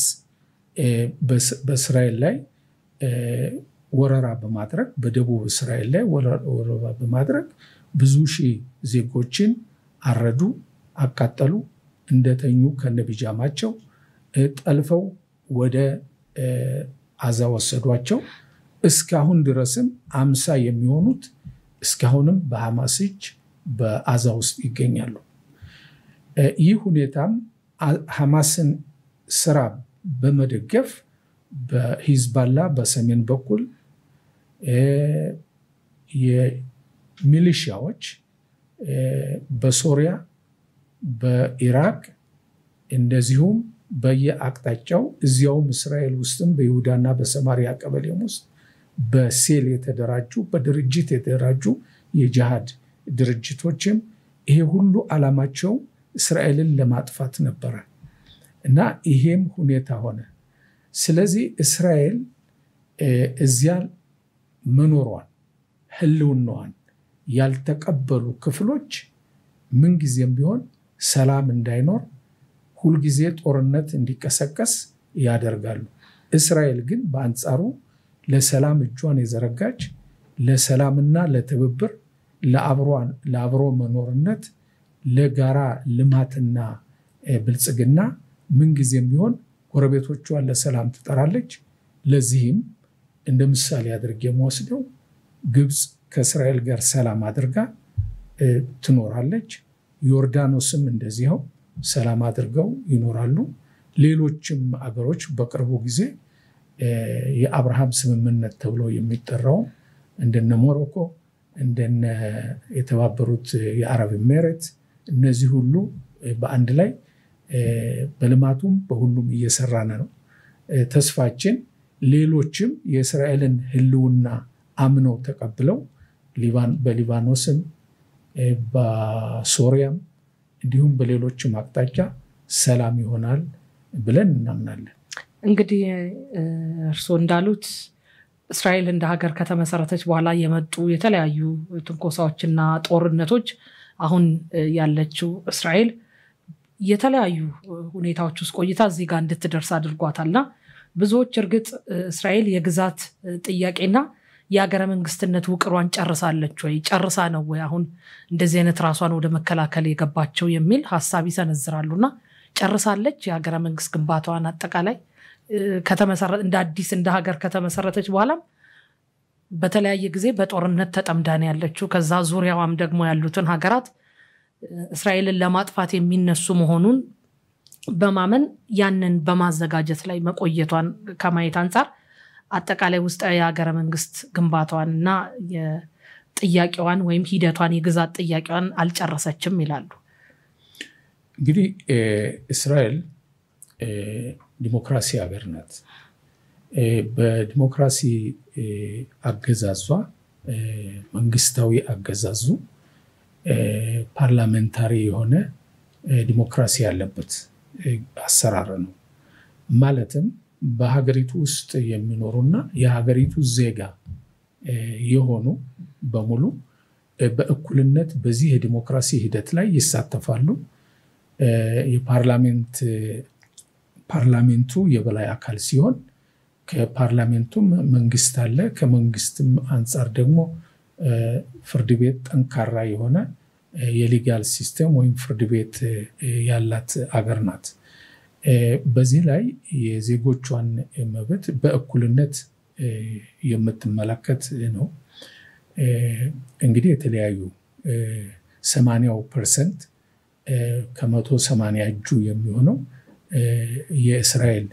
በእስራኤል ላይ ወረራ በማድረግ በደቡብ እስራኤል ላይ ወረራ በማድረግ ብዙ ሺህ ዜጎችን አረዱ፣ አቃጠሉ፣ እንደተኙ ከነቢጃማቸው ጠልፈው ወደ አዛ ወሰዷቸው። እስካሁን ድረስም 50 የሚሆኑት እስካሁንም በሐማስ እጅ በአዛ ውስጥ ይገኛሉ። ይህ ሁኔታም ሐማስን ስራ በመደገፍ በሂዝባላ በሰሜን በኩል የሚሊሻዎች በሶሪያ በኢራቅ እንደዚሁም በየአቅጣጫው እዚያውም እስራኤል ውስጥም በይሁዳና በሰማሪያ ቀበሌም ውስጥ በሴል የተደራጁ በድርጅት የተደራጁ የጂሃድ ድርጅቶችም ይሄ ሁሉ ዓላማቸው እስራኤልን ለማጥፋት ነበረ እና ይሄም ሁኔታ ሆነ። ስለዚህ እስራኤል እዚያ መኖሯን ህልውናዋን ያልተቀበሉ ክፍሎች ምንጊዜም ቢሆን ሰላም እንዳይኖር ሁልጊዜ ጦርነት እንዲቀሰቀስ ያደርጋሉ። እስራኤል ግን በአንጻሩ ለሰላም እጇን የዘረጋች ለሰላምና ለትብብር ለአብሮ መኖርነት ለጋራ ልማትና ብልጽግና ምንጊዜም ቢሆን ጎረቤቶቿን ለሰላም ትጠራለች። ለዚህም እንደ ምሳሌ አድርጌ የምወስደው ግብፅ ከእስራኤል ጋር ሰላም አድርጋ ትኖራለች። ዮርዳኖስም እንደዚሁ ሰላም አድርገው ይኖራሉ። ሌሎችም አገሮች በቅርቡ ጊዜ የአብርሃም ስምምነት ተብሎ የሚጠራው እንደነ ሞሮኮ እንደነ የተባበሩት የአረብ ኤሚሬት እነዚህ ሁሉ በአንድ ላይ በልማቱም በሁሉም እየሰራን ነው። ተስፋችን ሌሎችም የእስራኤልን ህልውና አምነው ተቀብለው በሊባኖስም በሶሪያም እንዲሁም በሌሎችም አቅጣጫ ሰላም ይሆናል ብለን እናምናለን። እንግዲህ እርስዎ እንዳሉት እስራኤል እንደ ሀገር ከተመሰረተች በኋላ የመጡ የተለያዩ ትንኮሳዎችና ጦርነቶች አሁን ያለችው እስራኤል የተለያዩ ሁኔታዎች ውስጥ ቆይታ እዚህ ጋር እንድትደርስ አድርጓታልና ብዙዎች እርግጥ እስራኤል የግዛት ጥያቄና የሀገረ መንግስትነት ውቅሯን ጨርሳለች ወይ ጨርሳ ነው ወይ አሁን እንደዚህ አይነት ራሷን ወደ መከላከል የገባቸው የሚል ሐሳብ ይሰነዝራሉና ጨርሳለች የሀገረ መንግስት ግንባታዋን አጠቃላይ ከተመሰረተ እንደ አዲስ እንደ ሀገር ከተመሰረተች በኋላ በተለያየ ጊዜ በጦርነት ተጠምዳን ያለችው ከዛ ዙሪያዋም ደግሞ ያሉትን ሀገራት እስራኤልን ለማጥፋት የሚነሱ መሆኑን በማመን ያንን በማዘጋጀት ላይ መቆየቷን ከማየት አንፃር አጠቃላይ ውስጥ የሀገረ መንግስት ግንባታዋንና የጥያቄዋን ወይም ሂደቷን የግዛት ጥያቄዋን አልጨረሰችም ይላሉ። እንግዲህ እስራኤል ዲሞክራሲ ሀገር ናት። በዲሞክራሲ አገዛዟ መንግስታዊ አገዛዙ ፓርላሜንታሪ የሆነ ዲሞክራሲ ያለበት አሰራር ነው። ማለትም በሀገሪቱ ውስጥ የሚኖሩና የሀገሪቱ ዜጋ የሆኑ በሙሉ በእኩልነት በዚህ የዲሞክራሲ ሂደት ላይ ይሳተፋሉ። ፓርላሜንቱ የበላይ አካል ሲሆን ከፓርላሜንቱም መንግስት አለ። ከመንግስትም አንፃር ደግሞ ፍርድ ቤት ጠንካራ የሆነ የሊጋል ሲስተም ወይም ፍርድ ቤት ያላት አገር ናት። በዚህ ላይ የዜጎቿን መብት በእኩልነት የምትመለከት ነው። እንግዲህ የተለያዩ 80% ከ180 እጁ የሚሆነው የእስራኤል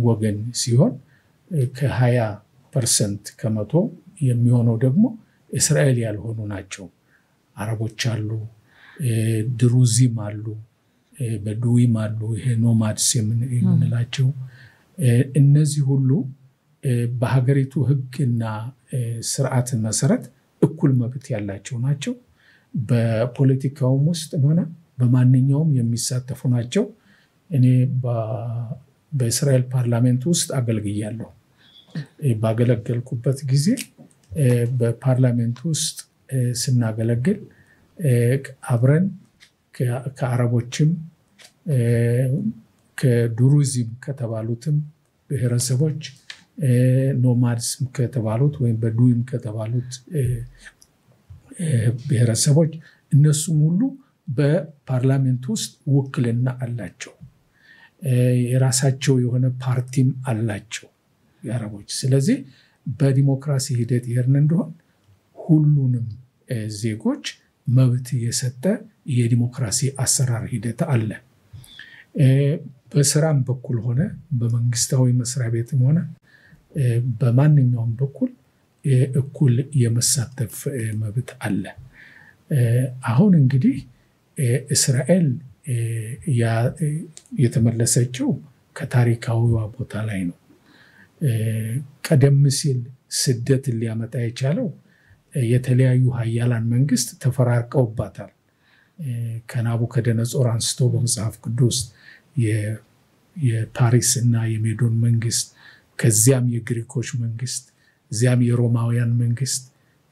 ወገን ሲሆን ከ20% ከመቶ የሚሆነው ደግሞ እስራኤል ያልሆኑ ናቸው። አረቦች አሉ፣ ድሩዚም አሉ፣ በዱዊም አሉ፣ ይሄ ኖማድስ የምንላቸው እነዚህ ሁሉ በሀገሪቱ ህግና ስርዓት መሰረት እኩል መብት ያላቸው ናቸው። በፖለቲካውም ውስጥ ሆነ በማንኛውም የሚሳተፉ ናቸው። እኔ በእስራኤል ፓርላሜንት ውስጥ አገልግያለሁ። ባገለገልኩበት ጊዜ በፓርላሜንት ውስጥ ስናገለግል አብረን ከአረቦችም ከዱሩዚም ከተባሉትም ብሔረሰቦች ኖማድስ ከተባሉት ወይም በዱዊም ከተባሉት ብሔረሰቦች እነሱም ሁሉ በፓርላሜንት ውስጥ ውክልና አላቸው። የራሳቸው የሆነ ፓርቲም አላቸው የአረቦች። ስለዚህ በዲሞክራሲ ሂደት ይሄን እንደሆነ ሁሉንም ዜጎች መብት የሰጠ የዲሞክራሲ አሰራር ሂደት አለ። በስራም በኩል ሆነ በመንግስታዊ መስሪያ ቤትም ሆነ በማንኛውም በኩል እኩል የመሳተፍ መብት አለ። አሁን እንግዲህ እስራኤል የተመለሰችው ከታሪካዊዋ ቦታ ላይ ነው። ቀደም ሲል ስደት ሊያመጣ የቻለው የተለያዩ ሀያላን መንግስት ተፈራርቀውባታል። ከናቡከደነጾር አንስቶ በመጽሐፍ ቅዱስ የፓሪስ እና የሜዶን መንግስት፣ ከዚያም የግሪኮች መንግስት፣ እዚያም የሮማውያን መንግስት፣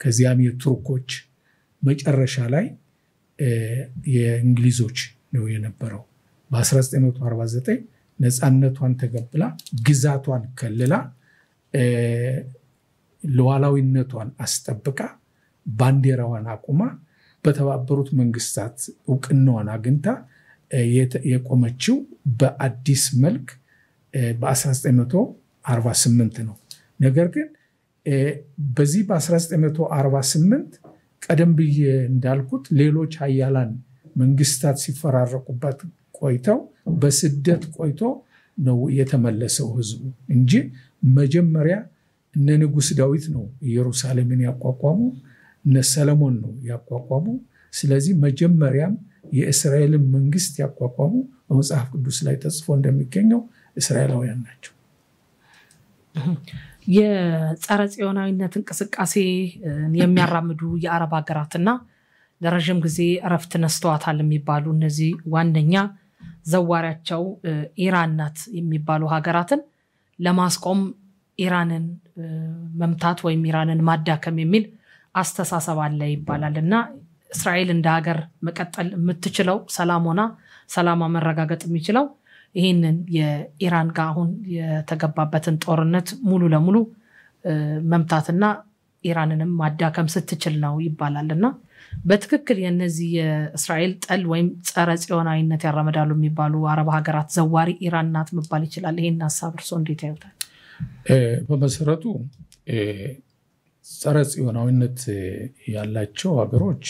ከዚያም የቱርኮች፣ መጨረሻ ላይ የእንግሊዞች ነው የነበረው። በ1949 ነፃነቷን ተቀብላ ግዛቷን ከልላ ሉዓላዊነቷን አስጠብቃ ባንዲራዋን አቁማ በተባበሩት መንግስታት እውቅናዋን አግኝታ የቆመችው በአዲስ መልክ በ1948 ነው። ነገር ግን በዚህ በ1948 ቀደም ብዬ እንዳልኩት ሌሎች ሀያላን መንግስታት ሲፈራረቁባት ቆይተው በስደት ቆይቶ ነው የተመለሰው ህዝቡ እንጂ መጀመሪያ እነ ንጉስ ዳዊት ነው ኢየሩሳሌምን ያቋቋሙ፣ እነ ሰለሞን ነው ያቋቋሙ። ስለዚህ መጀመሪያም የእስራኤልን መንግስት ያቋቋሙ በመጽሐፍ ቅዱስ ላይ ተጽፎ እንደሚገኘው እስራኤላውያን ናቸው። የጸረ ጽዮናዊነት እንቅስቃሴ የሚያራምዱ የአረብ ሀገራትና ለረጅም ጊዜ እረፍት ነስተዋታል የሚባሉ እነዚህ ዋነኛ ዘዋሪያቸው ኢራን ናት የሚባሉ ሀገራትን ለማስቆም ኢራንን መምታት ወይም ኢራንን ማዳከም የሚል አስተሳሰብ አለ ይባላልና እስራኤል እንደ ሀገር መቀጠል የምትችለው ሰላማ መረጋገጥ የሚችለው ይሄንን የኢራን ጋር አሁን የተገባበትን ጦርነት ሙሉ ለሙሉ መምታትና ኢራንንም ማዳከም ስትችል ነው ይባላልና በትክክል የነዚህ የእስራኤል ጠል ወይም ጸረ ጽዮናዊነት ያራመዳሉ የሚባሉ አረብ ሀገራት ዘዋሪ ኢራን ናት መባል ይችላል። ይሄን ሐሳብ እርሶ እንዴት ያዩታል? በመሰረቱ ጸረ ጽዮናዊነት ያላቸው ሀገሮች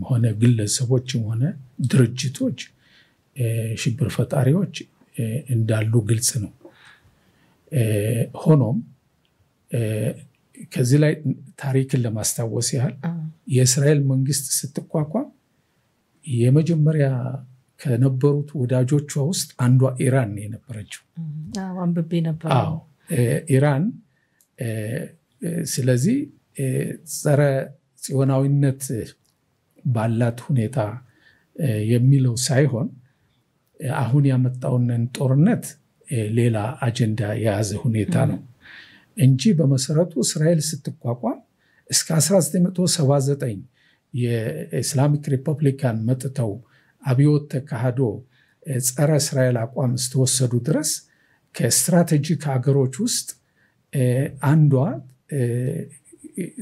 ሆነ ግለሰቦችም ሆነ ድርጅቶች ሽብር ፈጣሪዎች እንዳሉ ግልጽ ነው። ሆኖም ከዚህ ላይ ታሪክን ለማስታወስ ያህል የእስራኤል መንግስት ስትቋቋም የመጀመሪያ ከነበሩት ወዳጆቿ ውስጥ አንዷ ኢራን የነበረችው። አንብቤ ነበር። ኢራን ስለዚህ ጸረ ጽዮናዊነት ባላት ሁኔታ የሚለው ሳይሆን አሁን ያመጣውን ጦርነት ሌላ አጀንዳ የያዘ ሁኔታ ነው እንጂ በመሰረቱ እስራኤል ስትቋቋም እስከ 1979 የኢስላሚክ ሪፐብሊካን መጥተው አብዮት ተካሂዶ ጸረ እስራኤል አቋም ስተወሰዱ ድረስ ከስትራቴጂክ ሀገሮች ውስጥ አንዷ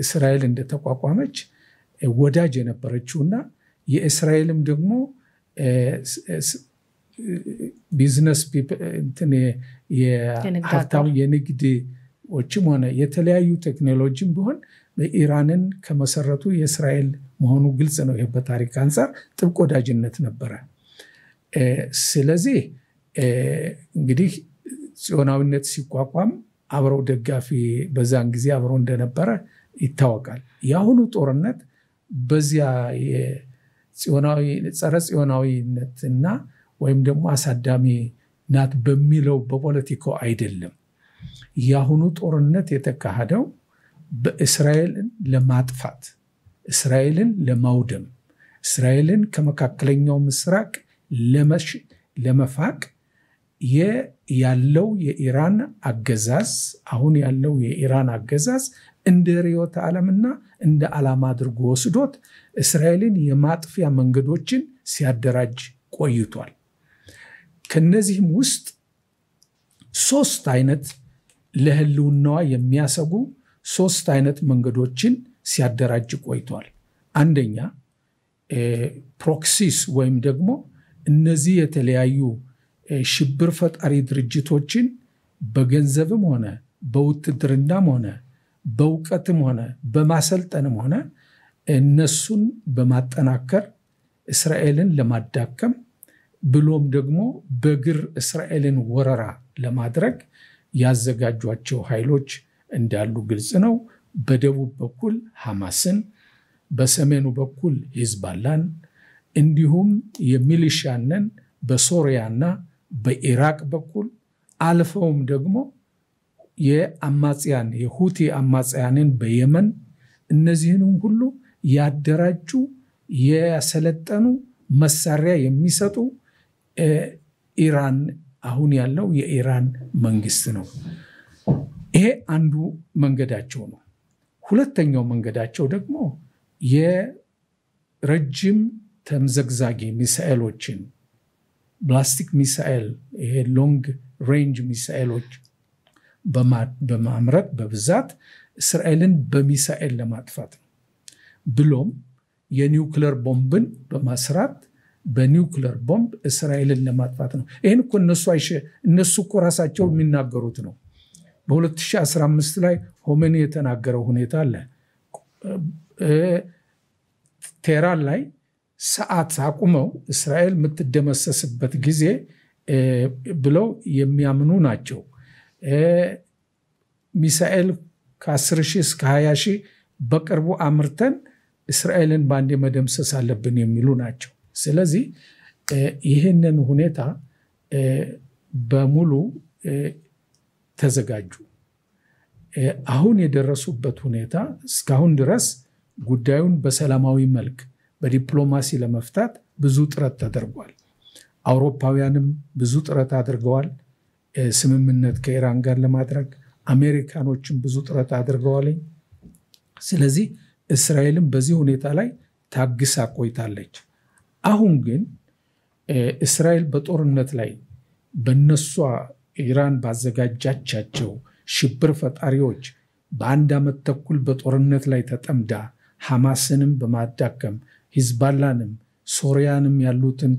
እስራኤል እንደተቋቋመች ወዳጅ የነበረችውና የእስራኤልም ደግሞ ቢዝነስ የሀብታም የንግዶችም ሆነ የተለያዩ ቴክኖሎጂም ቢሆን በኢራንን ከመሰረቱ የእስራኤል መሆኑ ግልጽ ነው። ይህ በታሪክ አንጻር ጥብቅ ወዳጅነት ነበረ። ስለዚህ እንግዲህ ጽዮናዊነት ሲቋቋም አብረው ደጋፊ በዛን ጊዜ አብረው እንደነበረ ይታወቃል። የአሁኑ ጦርነት በዚያ ጸረ ጽዮናዊነትና ወይም ደግሞ አሳዳሚ ናት በሚለው በፖለቲካው አይደለም። የአሁኑ ጦርነት የተካሄደው በእስራኤልን ለማጥፋት፣ እስራኤልን ለማውደም፣ እስራኤልን ከመካከለኛው ምስራቅ ለመፋቅ ያለው የኢራን አገዛዝ አሁን ያለው የኢራን አገዛዝ እንደ ርዕዮተ ዓለምና እንደ ዓላማ አድርጎ ወስዶት እስራኤልን የማጥፊያ መንገዶችን ሲያደራጅ ቆይቷል። ከነዚህም ውስጥ 3 አይነት ለህልውናዋ የሚያሰጉ 3 አይነት መንገዶችን ሲያደራጅ ቆይቷል። አንደኛ ፕሮክሲስ ወይም ደግሞ እነዚህ የተለያዩ ሽብር ፈጣሪ ድርጅቶችን በገንዘብም ሆነ በውትድርናም ሆነ በእውቀትም ሆነ በማሰልጠንም ሆነ እነሱን በማጠናከር እስራኤልን ለማዳከም ብሎም ደግሞ በግር እስራኤልን ወረራ ለማድረግ ያዘጋጇቸው ኃይሎች እንዳሉ ግልጽ ነው። በደቡብ በኩል ሐማስን፣ በሰሜኑ በኩል ሂዝባላን እንዲሁም የሚሊሻንን በሶሪያና በኢራቅ በኩል አልፈውም ደግሞ የአማጽያን የሁቲ አማጽያንን በየመን እነዚህንም ሁሉ ያደራጁ ያሰለጠኑ መሳሪያ የሚሰጡ ኢራን አሁን ያለው የኢራን መንግስት ነው። ይሄ አንዱ መንገዳቸው ነው። ሁለተኛው መንገዳቸው ደግሞ የረጅም ተምዘግዛጊ ሚሳኤሎችን ብላስቲክ ሚሳኤል ይሄ ሎንግ ሬንጅ ሚሳኤሎች በማምረት በብዛት እስራኤልን በሚሳኤል ለማጥፋት ነው። ብሎም የኒውክሌር ቦምብን በማስራት በኒውክሌር ቦምብ እስራኤልን ለማጥፋት ነው። ይህን እኮ እነሱ እኮ ራሳቸው የሚናገሩት ነው። በ2015 ላይ ሆሜኒ የተናገረው ሁኔታ አለ። ቴህራን ላይ ሰዓት አቁመው እስራኤል የምትደመሰስበት ጊዜ ብለው የሚያምኑ ናቸው። ሚሳኤል ከ10,000 እስከ 20,000 በቅርቡ አምርተን እስራኤልን ባንዴ መደምሰስ አለብን የሚሉ ናቸው። ስለዚህ ይህንን ሁኔታ በሙሉ ተዘጋጁ። አሁን የደረሱበት ሁኔታ እስካሁን ድረስ ጉዳዩን በሰላማዊ መልክ በዲፕሎማሲ ለመፍታት ብዙ ጥረት ተደርጓል። አውሮፓውያንም ብዙ ጥረት አድርገዋል ስምምነት ከኢራን ጋር ለማድረግ። አሜሪካኖችም ብዙ ጥረት አድርገዋል። ስለዚህ እስራኤልም በዚህ ሁኔታ ላይ ታግሳ ቆይታለች። አሁን ግን እስራኤል በጦርነት ላይ በነሷ ኢራን ባዘጋጃቻቸው ሽብር ፈጣሪዎች በአንድ ዓመት ተኩል በጦርነት ላይ ተጠምዳ ሐማስንም በማዳከም ሂዝባላንም ሶሪያንም ያሉትን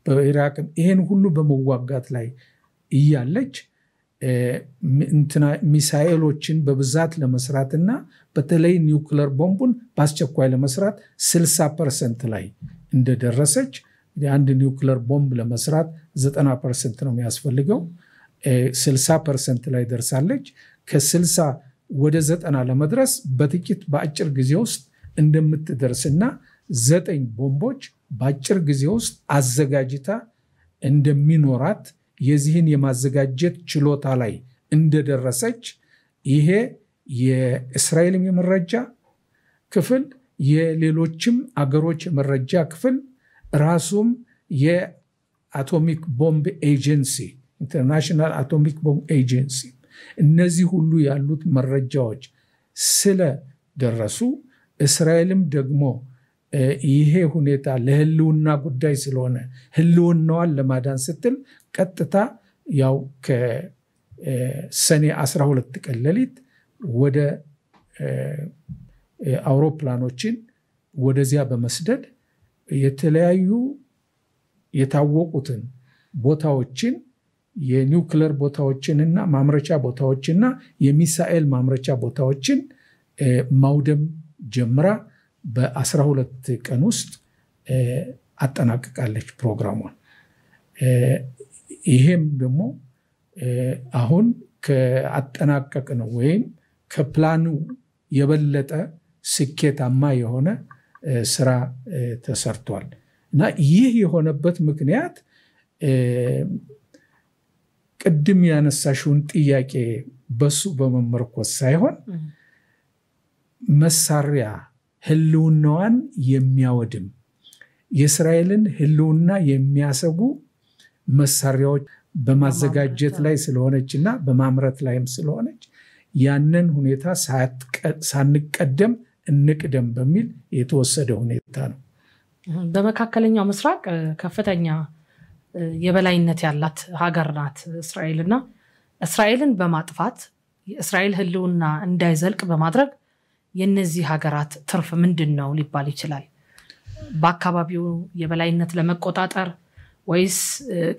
በኢራቅም ይሄን ሁሉ በመዋጋት ላይ እያለች ሚሳኤሎችን በብዛት ለመስራትና በተለይ ኒውክለር ቦምቡን በአስቸኳይ ለመስራት 60% ላይ እንደደረሰች አንድ ኒውክለር ቦምብ ለመስራት 90% ነው የሚያስፈልገው 60% ላይ ደርሳለች። ከ60 ወደ 90 ለመድረስ በጥቂት በአጭር ጊዜ ውስጥ እንደምትደርስና 9 ቦምቦች በአጭር ጊዜ ውስጥ አዘጋጅታ እንደሚኖራት የዚህን የማዘጋጀት ችሎታ ላይ እንደደረሰች ይሄ የእስራኤልም የመረጃ ክፍል የሌሎችም አገሮች የመረጃ ክፍል ራሱም የአቶሚክ ቦምብ ኤጀንሲ ኢንተርናሽናል አቶሚክ ቦምብ ኤጀንሲ እነዚህ ሁሉ ያሉት መረጃዎች ስለደረሱ እስራኤልም ደግሞ ይሄ ሁኔታ ለህልውና ጉዳይ ስለሆነ ህልውናዋን ለማዳን ስትል ቀጥታ ያው ከሰኔ 12 ቀን ሌሊት ወደ አውሮፕላኖችን ወደዚያ በመስደድ የተለያዩ የታወቁትን ቦታዎችን የኒውክለር ቦታዎችንና ማምረቻ ቦታዎችና የሚሳኤል ማምረቻ ቦታዎችን ማውደም ጀምራ በ12 ቀን ውስጥ አጠናቅቃለች ፕሮግራሙን። ይሄም ደግሞ አሁን ከአጠናቀቅ ነው ወይም ከፕላኑ የበለጠ ስኬታማ የሆነ ስራ ተሰርቷል እና ይህ የሆነበት ምክንያት ቅድም ያነሳሽውን ጥያቄ በሱ በመመርኮዝ ሳይሆን መሳሪያ ህልውናዋን የሚያወድም የእስራኤልን ህልውና የሚያሰጉ መሳሪያዎች በማዘጋጀት ላይ ስለሆነችና በማምረት ላይም ስለሆነች ያንን ሁኔታ ሳንቀደም እንቅደም በሚል የተወሰደ ሁኔታ ነው። በመካከለኛው ምስራቅ ከፍተኛ የበላይነት ያላት ሀገር ናት እስራኤልና እስራኤልን በማጥፋት የእስራኤል ህልውና እንዳይዘልቅ በማድረግ የነዚህ ሀገራት ትርፍ ምንድነው ሊባል ይችላል? በአካባቢው የበላይነት ለመቆጣጠር ወይስ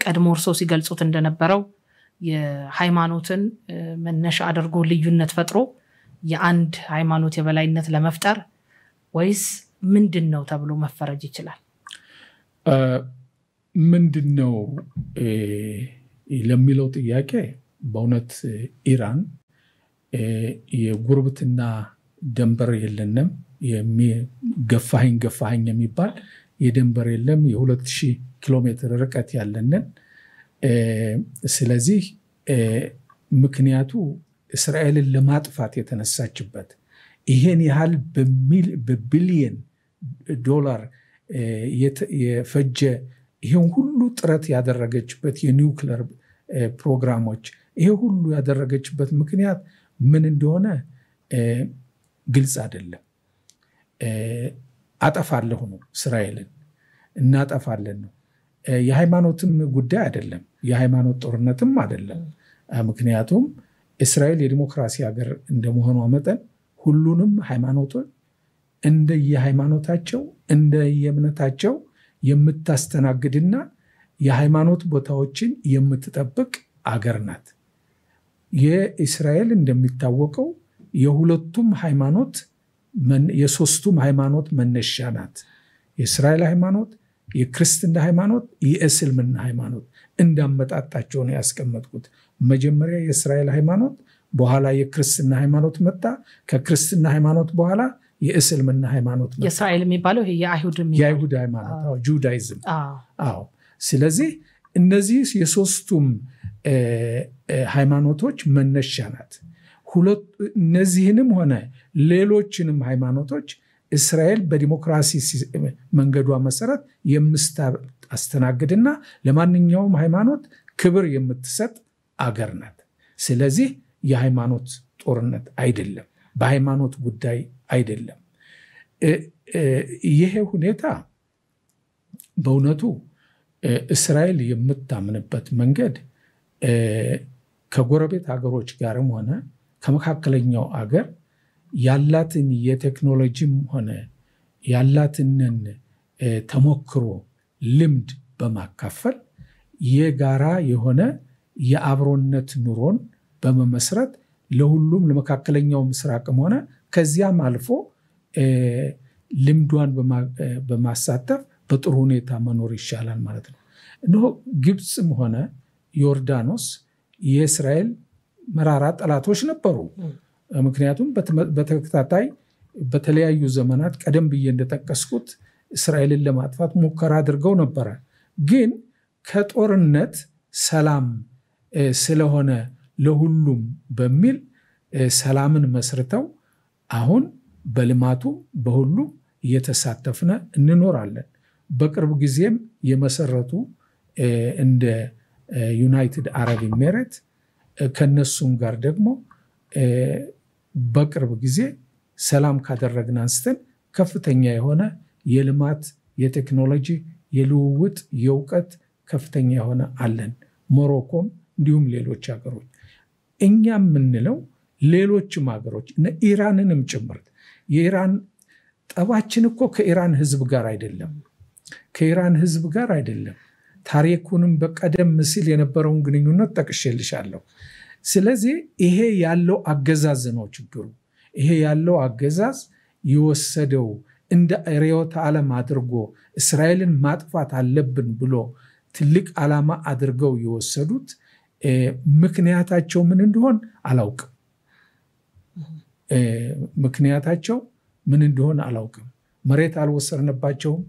ቀድሞ እርሶ ሲገልጹት እንደነበረው የሃይማኖትን መነሻ አድርጎ ልዩነት ፈጥሮ የአንድ ሃይማኖት የበላይነት ለመፍጠር ወይስ ምንድነው ተብሎ መፈረጅ ይችላል? ምንድነው ለሚለው ጥያቄ በእውነት ኢራን የጉርብትና ደንበር የለንም ገፋኸኝ የሚባል የደንበር የለም የ2000 ኪሎ ሜትር ርቀት ያለንን ስለዚህ ምክንያቱ እስራኤልን ለማጥፋት የተነሳችበት ይሄን ያህል በቢሊየን ዶላር የፈጀ ይሄን ሁሉ ጥረት ያደረገችበት የኒውክለር ፕሮግራሞች ይሄ ሁሉ ያደረገችበት ምክንያት ምን እንደሆነ ግልጽ አይደለም። አጠፋለሁ ነው እስራኤልን እናጠፋለን ነው። የሃይማኖትም ጉዳይ አይደለም የሃይማኖት ጦርነትም አይደለም። ምክንያቱም እስራኤል የዲሞክራሲ ሀገር እንደመሆኗ መጠን ሁሉንም ሃይማኖቶች እንደየሃይማኖታቸው እንደየእምነታቸው የምታስተናግድና የሃይማኖት ቦታዎችን የምትጠብቅ አገር ናት። የእስራኤል እንደሚታወቀው የሁለቱም ሃይማኖት የሶስቱም ሃይማኖት መነሻ ናት። የእስራኤል ሃይማኖት፣ የክርስትና ሃይማኖት፣ የእስልምና ሃይማኖት እንዳመጣጣቸው ነው ያስቀመጥኩት። መጀመሪያ የእስራኤል ሃይማኖት በኋላ የክርስትና ሃይማኖት መጣ። ከክርስትና ሃይማኖት በኋላ የእስልምና ሃይማኖት መጣ። የእስራኤል የሚባለው የአይሁድ ሃይማኖት ጁዳይዝም። አዎ ስለዚህ እነዚህ የሶስቱም ሃይማኖቶች መነሻ ናት። እነዚህንም ሆነ ሌሎችንም ሃይማኖቶች እስራኤል በዲሞክራሲ መንገዷ መሰረት የምታስተናግድና ለማንኛውም ሃይማኖት ክብር የምትሰጥ አገር ናት። ስለዚህ የሃይማኖት ጦርነት አይደለም፣ በሃይማኖት ጉዳይ አይደለም። ይሄ ሁኔታ በእውነቱ እስራኤል የምታምንበት መንገድ ከጎረቤት ሀገሮች ጋርም ሆነ ከመካከለኛው አገር ያላትን የቴክኖሎጂም ሆነ ያላትንን ተሞክሮ ልምድ በማካፈል የጋራ የሆነ የአብሮነት ኑሮን በመመስረት ለሁሉም ለመካከለኛው ምስራቅም ሆነ ከዚያም አልፎ ልምዷን በማሳተፍ በጥሩ ሁኔታ መኖር ይሻላል ማለት ነው። እነሆ ግብፅም ሆነ ዮርዳኖስ የእስራኤል መራራ ጠላቶች ነበሩ። ምክንያቱም በተከታታይ በተለያዩ ዘመናት ቀደም ብዬ እንደጠቀስኩት እስራኤልን ለማጥፋት ሙከራ አድርገው ነበረ። ግን ከጦርነት ሰላም ስለሆነ ለሁሉም በሚል ሰላምን መስርተው አሁን በልማቱ በሁሉ እየተሳተፍነ እንኖራለን። በቅርብ ጊዜም የመሰረቱ እንደ ዩናይትድ አረብ ኤሚሬት ከነሱም ጋር ደግሞ በቅርብ ጊዜ ሰላም ካደረግን አንስተን ከፍተኛ የሆነ የልማት የቴክኖሎጂ የልውውጥ የእውቀት ከፍተኛ የሆነ አለን። ሞሮኮም እንዲሁም ሌሎች ሀገሮች እኛ የምንለው ሌሎችም ሀገሮች ኢራንንም ጭምር የኢራን ጠባችን እኮ ከኢራን ህዝብ ጋር አይደለም፣ ከኢራን ህዝብ ጋር አይደለም። ታሪኩንም በቀደም ሲል የነበረውን ግንኙነት ጠቅሼልሻለሁ። ስለዚህ ይሄ ያለው አገዛዝ ነው ችግሩ። ይሄ ያለው አገዛዝ የወሰደው እንደ ርዕዮተ ዓለም አድርጎ እስራኤልን ማጥፋት አለብን ብሎ ትልቅ ዓላማ አድርገው የወሰዱት ምክንያታቸው ምን እንደሆነ አላውቅም። ምክንያታቸው ምን እንደሆነ አላውቅም። መሬት አልወሰድንባቸውም፣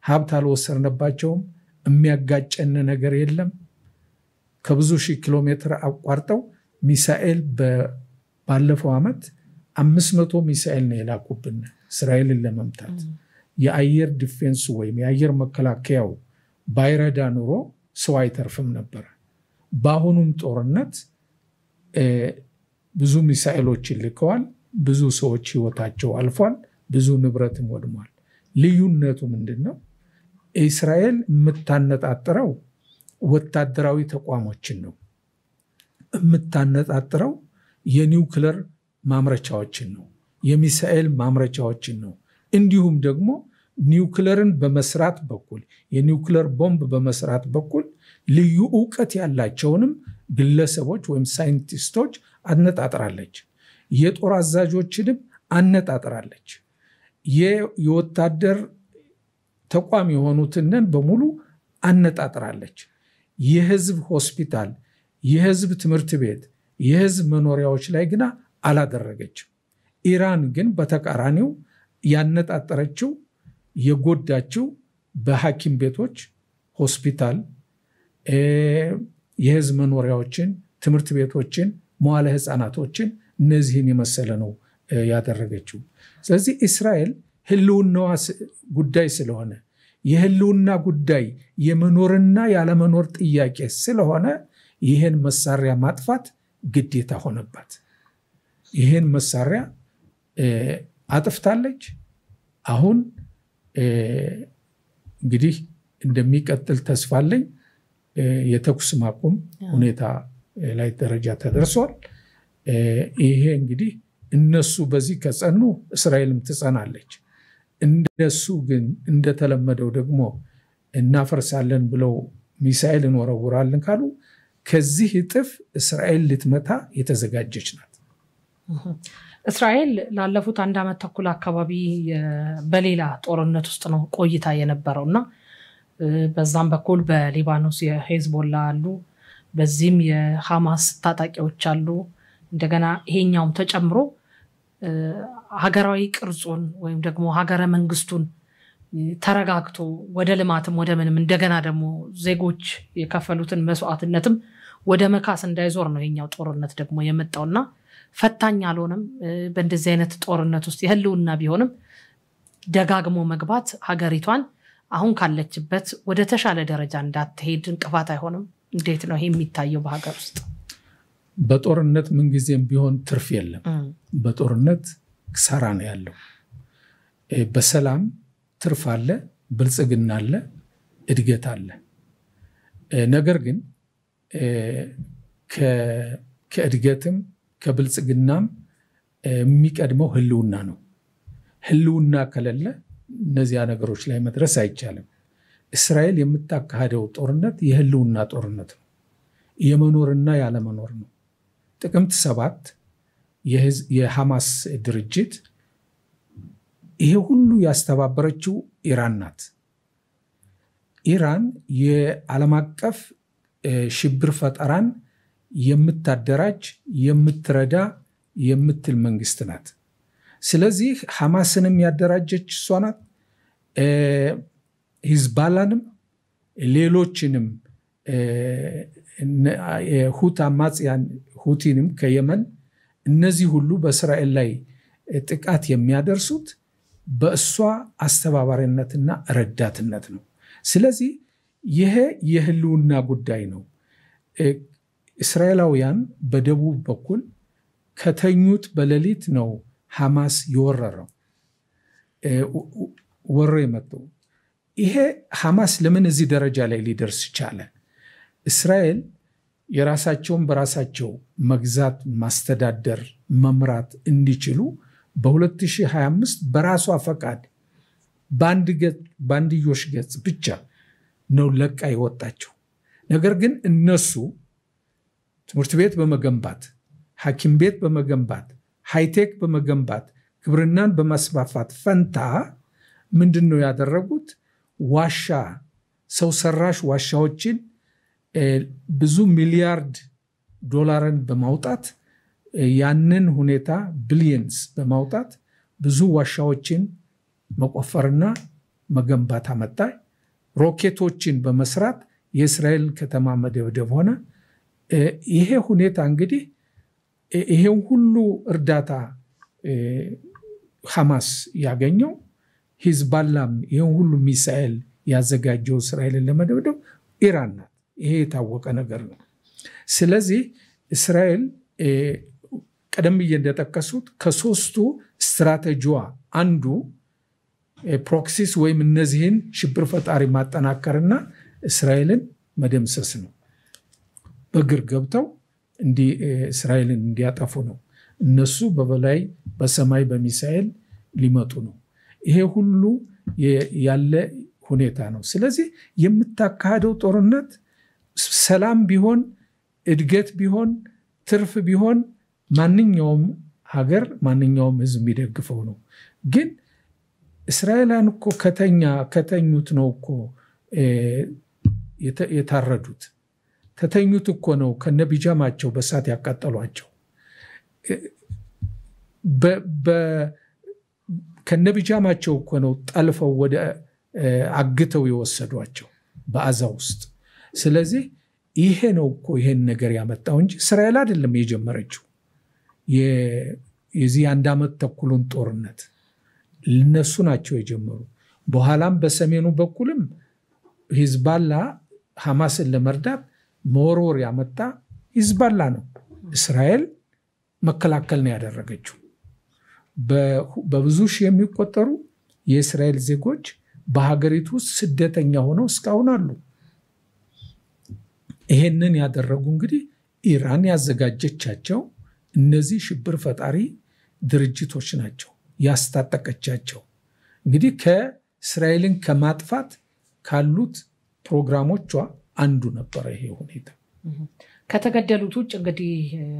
ሀብት አልወሰድንባቸውም፣ የሚያጋጨን ነገር የለም። ከብዙ ሺህ ኪሎ ሜትር አቋርጠው ሚሳኤል ባለፈው ዓመት 500 ሚሳኤል ነው የላኩብን እስራኤልን ለመምታት። የአየር ዲፌንስ ወይም የአየር መከላከያው ባይረዳ ኑሮ ሰው አይተርፍም ነበር። በአሁኑም ጦርነት ብዙ ሚሳኤሎችን ልከዋል። ብዙ ሰዎች ህይወታቸው አልፏል። ብዙ ንብረትም ወድሟል። ልዩነቱ ምንድነው? እስራኤል የምታነጣጥረው ወታደራዊ ተቋሞችን ነው። የምታነጣጥረው የኒውክለር ማምረቻዎችን ነው፣ የሚሳኤል ማምረቻዎችን ነው። እንዲሁም ደግሞ ኒውክለርን በመስራት በኩል የኒውክለር ቦምብ በመስራት በኩል ልዩ ዕውቀት ያላቸውንም ግለሰቦች ወይም ሳይንቲስቶች አነጣጥራለች። የጦር አዛዦችንም አነጣጥራለች። የወታደር ተቋም የሆኑትንን በሙሉ አነጣጥራለች። የህዝብ ሆስፒታል፣ የህዝብ ትምህርት ቤት፣ የህዝብ መኖሪያዎች ላይ ግና አላደረገችም። ኢራን ግን በተቃራኒው ያነጣጠረችው የጎዳችው በሐኪም ቤቶች፣ ሆስፒታል፣ የህዝብ መኖሪያዎችን፣ ትምህርት ቤቶችን፣ መዋለ ህፃናቶችን እነዚህን የመሰለ ነው ያደረገችው። ስለዚህ እስራኤል ህልውናዋ ጉዳይ ስለሆነ የህልውና ጉዳይ የመኖርና ያለመኖር ጥያቄ ስለሆነ ይህን መሳሪያ ማጥፋት ግዴታ ሆነባት። ይህን መሳሪያ አጥፍታለች። አሁን እንግዲህ እንደሚቀጥል ተስፋ አለኝ። የተኩስ ማቆም ሁኔታ ላይ ደረጃ ተደርሷል። ይሄ እንግዲህ እነሱ በዚህ ከጸኑ እስራኤልም ትጸናለች። እንደሱ ግን እንደተለመደው ደግሞ እናፈርሳለን ብለው ሚሳኤል እንወረውራለን ካሉ ከዚህ እጥፍ እስራኤል ልትመታ የተዘጋጀች ናት። እስራኤል ላለፉት 1 ዓመት ተኩል አካባቢ በሌላ ጦርነት ውስጥ ነው ቆይታ የነበረውና በዛም በኩል በሊባኖስ የሄዝቦላ አሉ፣ በዚህም የሐማስ ታጣቂዎች አሉ። እንደገና ይሄኛውም ተጨምሮ ሀገራዊ ቅርጹን ወይም ደግሞ ሀገረ መንግስቱን ተረጋግቶ ወደ ልማትም ወደ ምንም እንደገና ደግሞ ዜጎች የከፈሉትን መስዋዕትነትም ወደ መካስ እንዳይዞር ነው የኛው ጦርነት ደግሞ የመጣውና ፈታኝ አልሆነም በእንደዚህ አይነት ጦርነት ውስጥ የህልውና ቢሆንም ደጋግሞ መግባት ሀገሪቷን አሁን ካለችበት ወደ ተሻለ ደረጃ እንዳትሄድ እንቅፋት አይሆንም? እንዴት ነው ይሄ የሚታየው በሀገር ውስጥ? በጦርነት ምን ጊዜም ቢሆን ትርፍ የለም። በጦርነት ክሳራ ነው ያለው። በሰላም ትርፍ አለ፣ ብልጽግና አለ፣ እድገት አለ። ነገር ግን ከእድገትም ከብልጽግናም የሚቀድመው ህልውና ነው። ህልውና ከሌለ እነዚያ ነገሮች ላይ መድረስ አይቻልም። እስራኤል የምታካሄደው ጦርነት የህልውና ጦርነት ነው። የመኖርና ያለመኖር ነው። ጥቅምት 7 የሐማስ ድርጅት ይሄ ሁሉ ያስተባበረችው ኢራን ናት። ኢራን የዓለም አቀፍ ሽብር ፈጠራን የምታደራጅ የምትረዳ የምትል መንግስት ናት። ስለዚህ ሐማስንም ያደራጀች እሷ ናት። ሂዝባላንም ሌሎችንም ሁቲ አማጽያን ሁቲንም ከየመን እነዚህ ሁሉ በእስራኤል ላይ ጥቃት የሚያደርሱት በእሷ አስተባባሪነትና ረዳትነት ነው። ስለዚህ ይሄ የህልውና ጉዳይ ነው። እስራኤላውያን በደቡብ በኩል ከተኙት በሌሊት ነው ሐማስ የወረረው ወሮ የመጣው። ይሄ ሐማስ ለምን እዚህ ደረጃ ላይ ሊደርስ ቻለ? እስራኤል የራሳቸውን በራሳቸው መግዛት፣ ማስተዳደር፣ መምራት እንዲችሉ በ2025 በራሷ ፈቃድ ባንድዮሽ ገጽ ብቻ ነው ለቃ የወጣቸው። ነገር ግን እነሱ ትምህርት ቤት በመገንባት ሐኪም ቤት በመገንባት ሃይቴክ በመገንባት ግብርናን በማስፋፋት ፈንታ ምንድነው ያደረጉት? ዋሻ ሰው ሰራሽ ዋሻዎችን ብዙ ሚሊያርድ ዶላርን በማውጣት ያንን ሁኔታ ቢሊየንስ በማውጣት ብዙ ዋሻዎችን መቆፈርና መገንባት አመጣ። ሮኬቶችን በመስራት የእስራኤል ከተማ መደብደብ ሆነ። ይሄ ሁኔታ እንግዲህ ይሄን ሁሉ እርዳታ ሐማስ ያገኘው ሂዝባላም ይሄን ሁሉ ሚሳኤል ያዘጋጀው እስራኤልን ለመደብደብ ኢራን ናት። ይሄ የታወቀ ነገር ነው። ስለዚህ እስራኤል ቀደም ብዬ እንደጠቀሱት ከሶስቱ ስትራቴጂዋ አንዱ ፕሮክሲስ ወይም እነዚህን ሽብር ፈጣሪ ማጠናከርና እስራኤልን መደምሰስ ነው። በግር ገብተው እስራኤልን እንዲያጠፉ ነው። እነሱ በበላይ በሰማይ በሚሳኤል ሊመጡ ነው። ይሄ ሁሉ ያለ ሁኔታ ነው። ስለዚህ የምታካሄደው ጦርነት ሰላም ቢሆን እድገት ቢሆን ትርፍ ቢሆን ማንኛውም ሀገር ማንኛውም ህዝብ የሚደግፈው ነው። ግን እስራኤላን እኮ ከተኙት ነው እኮ የታረዱት። ከተኙት እኮ ነው ከነቢጃማቸው በሳት ያቃጠሏቸው። ከነቢጃማቸው እኮ ነው ጠልፈው ወደ አግተው የወሰዷቸው በአዛ ውስጥ። ስለዚህ ይሄ ነው እኮ ይሄን ነገር ያመጣው እንጂ እስራኤል አይደለም የጀመረችው። የዚህ 1 ዓመት ተኩሉን ጦርነት እነሱ ናቸው የጀመሩ። በኋላም በሰሜኑ በኩልም ሂዝባላ ሐማስን ለመርዳት መወርወር ያመጣ ሂዝባላ ነው። እስራኤል መከላከል ነው ያደረገችው። በብዙ ሺህ የሚቆጠሩ የእስራኤል ዜጎች በሀገሪቱ ውስጥ ስደተኛ ሆነው እስካሁን አሉ። ይሄንን ያደረጉ እንግዲህ ኢራን ያዘጋጀቻቸው እነዚህ ሽብር ፈጣሪ ድርጅቶች ናቸው ያስታጠቀቻቸው። እንግዲህ ከእስራኤልን ከማጥፋት ካሉት ፕሮግራሞቿ አንዱ ነበር ይሄ ሁኔታ። ከተገደሉት ውጭ እንግዲህ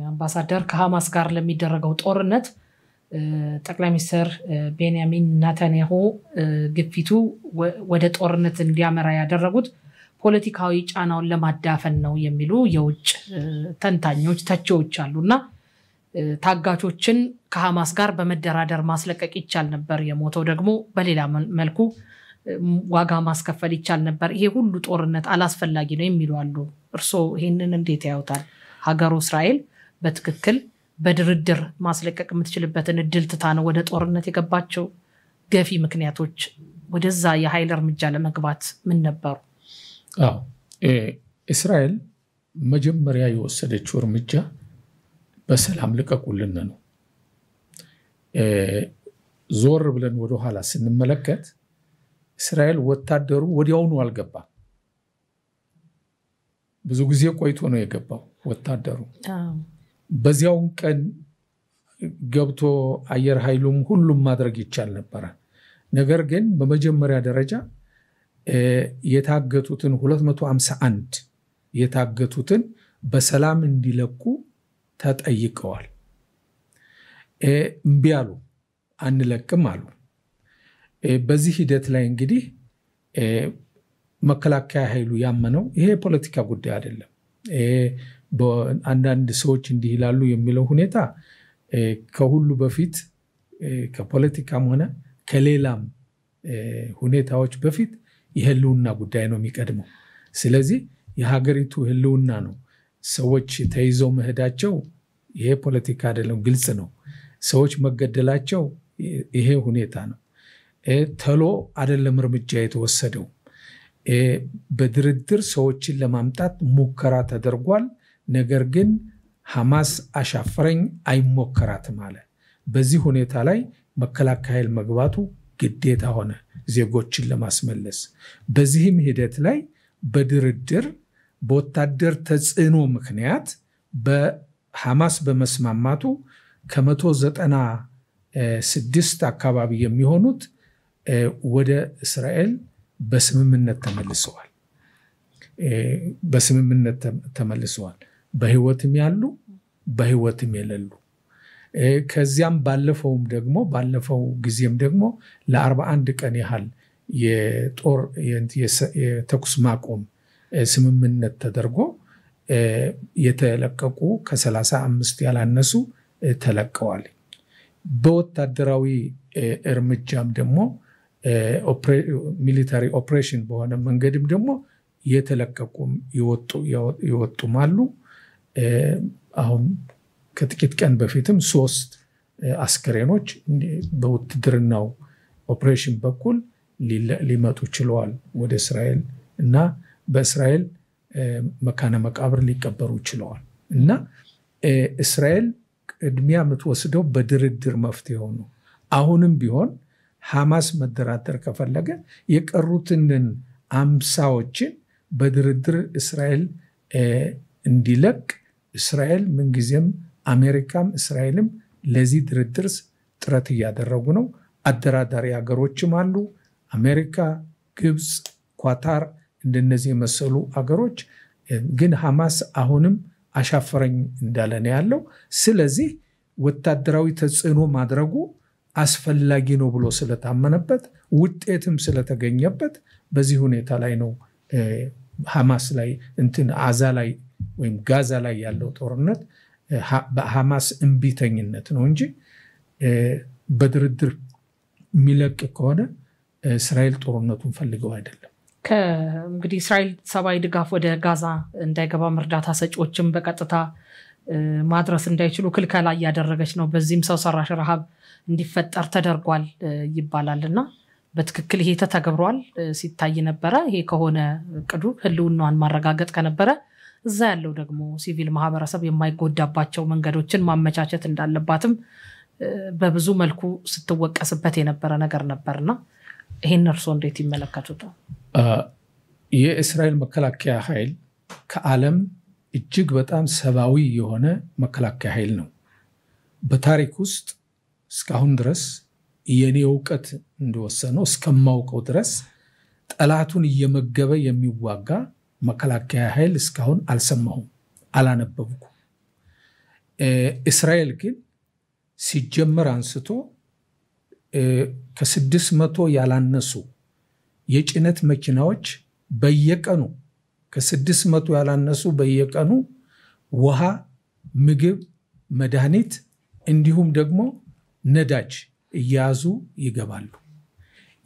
አምባሳደር ከሐማስ ጋር ለሚደረገው ጦርነት ጠቅላይ ሚኒስትር ቤንያሚን ኔታንያሁ ግፊቱ ወደ ጦርነት እንዲያመራ ያደረጉት ፖለቲካዊ ጫናውን ለማዳፈን ነው የሚሉ የውጭ ተንታኞች ተቺዎች አሉና ታጋቾችን ከሐማስ ጋር በመደራደር ማስለቀቅ ይቻል ነበር፣ የሞተው ደግሞ በሌላ መልኩ ዋጋ ማስከፈል ይቻል ነበር፣ ይሄ ሁሉ ጦርነት አላስፈላጊ ነው የሚሉ አሉ። እርሶ ይሄንን እንዴት ያዩታል? ሀገሩ እስራኤል በትክክል በድርድር ማስለቀቅ የምትችልበትን እድል ትታ ነው ወደ ጦርነት የገባቸው? ገፊ ምክንያቶች ወደዛ የኃይል እርምጃ ለመግባት ምን ነበሩ? እስራኤል መጀመሪያ የወሰደችው እርምጃ በሰላም ልቀቁልን ነው። ዞር ብለን ወደ ኋላ ስንመለከት እስራኤል ወታደሩ ወዲያውኑ አልገባም። ብዙ ጊዜ ቆይቶ ነው የገባው ወታደሩ። በዚያው ቀን ገብቶ አየር ኃይሉም ሁሉም ማድረግ ይቻል ነበር። ነገር ግን በመጀመሪያ ደረጃ የታገቱትን 251 የታገቱትን በሰላም እንዲለቁ ተጠይቀዋል። እምቢ አሉ፣ አንለቅም አሉ። በዚህ ሂደት ላይ እንግዲህ መከላከያ ኃይሉ ያመነው ይሄ ፖለቲካ ጉዳይ አይደለም። አንዳንድ ሰዎች እንዲህ ይላሉ የሚለው ሁኔታ ከሁሉ በፊት ከፖለቲካም ሆነ ከሌላም ሁኔታዎች በፊት የህልውና ጉዳይ ነው የሚቀድመው። ስለዚህ የሀገሪቱ ህልውና ነው። ሰዎች ተይዘው መሄዳቸው ይሄ ፖለቲካ አይደለም፣ ግልጽ ነው። ሰዎች መገደላቸው ይሄ ሁኔታ ነው። ተሎ አይደለም እርምጃ የተወሰደው። በድርድር ሰዎችን ለማምጣት ሙከራ ተደርጓል። ነገር ግን ሐማስ አሻፈረኝ አይሞከራትም አለ። በዚህ ሁኔታ ላይ መከላከያ ኃይል መግባቱ ግዴታ ሆነ ዜጎችን ለማስመለስ። በዚህም ሂደት ላይ በድርድር በወታደር ተጽዕኖ ምክንያት በሐማስ በመስማማቱ ከ196 አካባቢ የሚሆኑት ወደ እስራኤል በስምምነት ተመልሰዋል። በህይወትም ያሉ በህይወትም የሌሉ። ከዚያም ባለፈው ጊዜም ደግሞ ለ41 ቀን ያህል የተኩስ ማቆም ስምምነት ተደርጎ የተለቀቁ ከ35 ያላነሱ ተለቀዋል። በወታደራዊ እርምጃም ደግሞ ሚሊታሪ ኦፕሬሽን በሆነ መንገድም ደግሞ የተለቀቁም ይወጡም አሉ። አሁን ከጥቂት ቀን በፊትም 3 አስከሬኖች በውትድርናው ኦፕሬሽን በኩል ሊመጡ ችለዋል ወደ እስራኤል እና በእስራኤል መካነ መቃብር ሊቀበሩ ችለዋል። እና እስራኤል ቅድሚያ የምትወስደው በድርድር መፍትሄው ነው። አሁንም ቢሆን ሐማስ መደራደር ከፈለገ የቀሩትን 50ዎችን በድርድር እስራኤል እንዲለቅ እስራኤል ምንጊዜም አሜሪካም እስራኤልም ለዚህ ድርድር ጥረት እያደረጉ ነው። አደራዳሪ ሀገሮችም አሉ። አሜሪካ፣ ግብፅ፣ ኳታር እንደነዚህ የመሰሉ ሀገሮች። ግን ሐማስ አሁንም አሻፈረኝ እንዳለ ነው ያለው። ስለዚህ ወታደራዊ ተጽዕኖ ማድረጉ አስፈላጊ ነው ብሎ ስለታመነበት ውጤትም ስለተገኘበት በዚህ ሁኔታ ላይ ነው ሐማስ ላይ አዛ ላይ ወይም ጋዛ ላይ ያለው ጦርነት በሐማስ እምቢተኝነት ነው እንጂ በድርድር የሚለቅ ከሆነ እስራኤል ጦርነቱን ፈልገው አይደለም። እንግዲህ እስራኤል ሰብአዊ ድጋፍ ወደ ጋዛ እንዳይገባ እርዳታ ሰጪዎችም በቀጥታ ማድረስ እንዳይችሉ ክልከላ እያደረገች ነው። በዚህም ሰው ሰራሽ ረሃብ እንዲፈጠር ተደርጓል ይባላልና በትክክል ይሄ ተተገብሯል ሲታይ ነበረ። ይሄ ከሆነ ቅዱ ህልውናዋን ማረጋገጥ ከነበረ እዛ ያለው ደግሞ ሲቪል ማህበረሰብ የማይጎዳባቸው መንገዶችን ማመቻቸት እንዳለባትም በብዙ መልኩ ስትወቀስበት የነበረ ነገር ነበርና ይሄን እርሶ እንዴት ይመለከቱታል? የእስራኤል መከላከያ ኃይል ከዓለም እጅግ በጣም ሰብአዊ የሆነ መከላከያ ኃይል ነው። በታሪክ ውስጥ እስካሁን ድረስ የኔ ዕውቀት እንደወሰነው እስከማውቀው ድረስ ጠላቱን እየመገበ የሚዋጋ መከላከያ ኃይል እስካሁን አልሰማሁም፣ አላነበብኩም። እስራኤል ግን ሲጀመር አንስቶ ከ600 ያላነሱ የጭነት መኪናዎች በየቀኑ ከ600 ያላነሱ በየቀኑ ውሃ፣ ምግብ፣ መድኃኒት እንዲሁም ደግሞ ነዳጅ እያዙ ይገባሉ።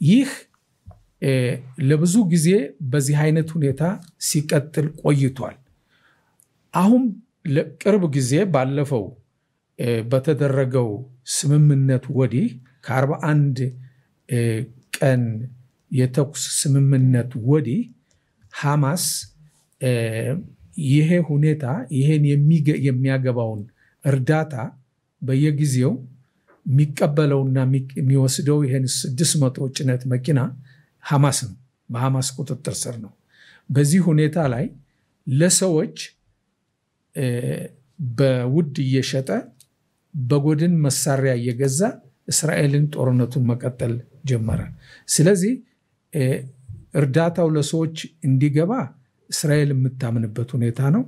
ይህ ለብዙ ጊዜ በዚህ አይነት ሁኔታ ሲቀጥል ቆይቷል። አሁን ለቅርብ ጊዜ ባለፈው በተደረገው ስምምነት ወዲህ ከ41 ቀን የተኩስ ስምምነት ወዲህ ሐማስ ይሄ ሁኔታ ይሄን የሚያገባውን እርዳታ በየጊዜው የሚቀበለውና የሚወስደው ይሄን 600 ጭነት መኪና ሐማስ ነው፣ በሐማስ ቁጥጥር ስር ነው። በዚህ ሁኔታ ላይ ለሰዎች በውድ እየሸጠ በጎድን መሳሪያ እየገዛ እስራኤልን ጦርነቱን መቀጠል ጀመረ። ስለዚህ እርዳታው ለሰዎች እንዲገባ እስራኤል የምታምንበት ሁኔታ ነው።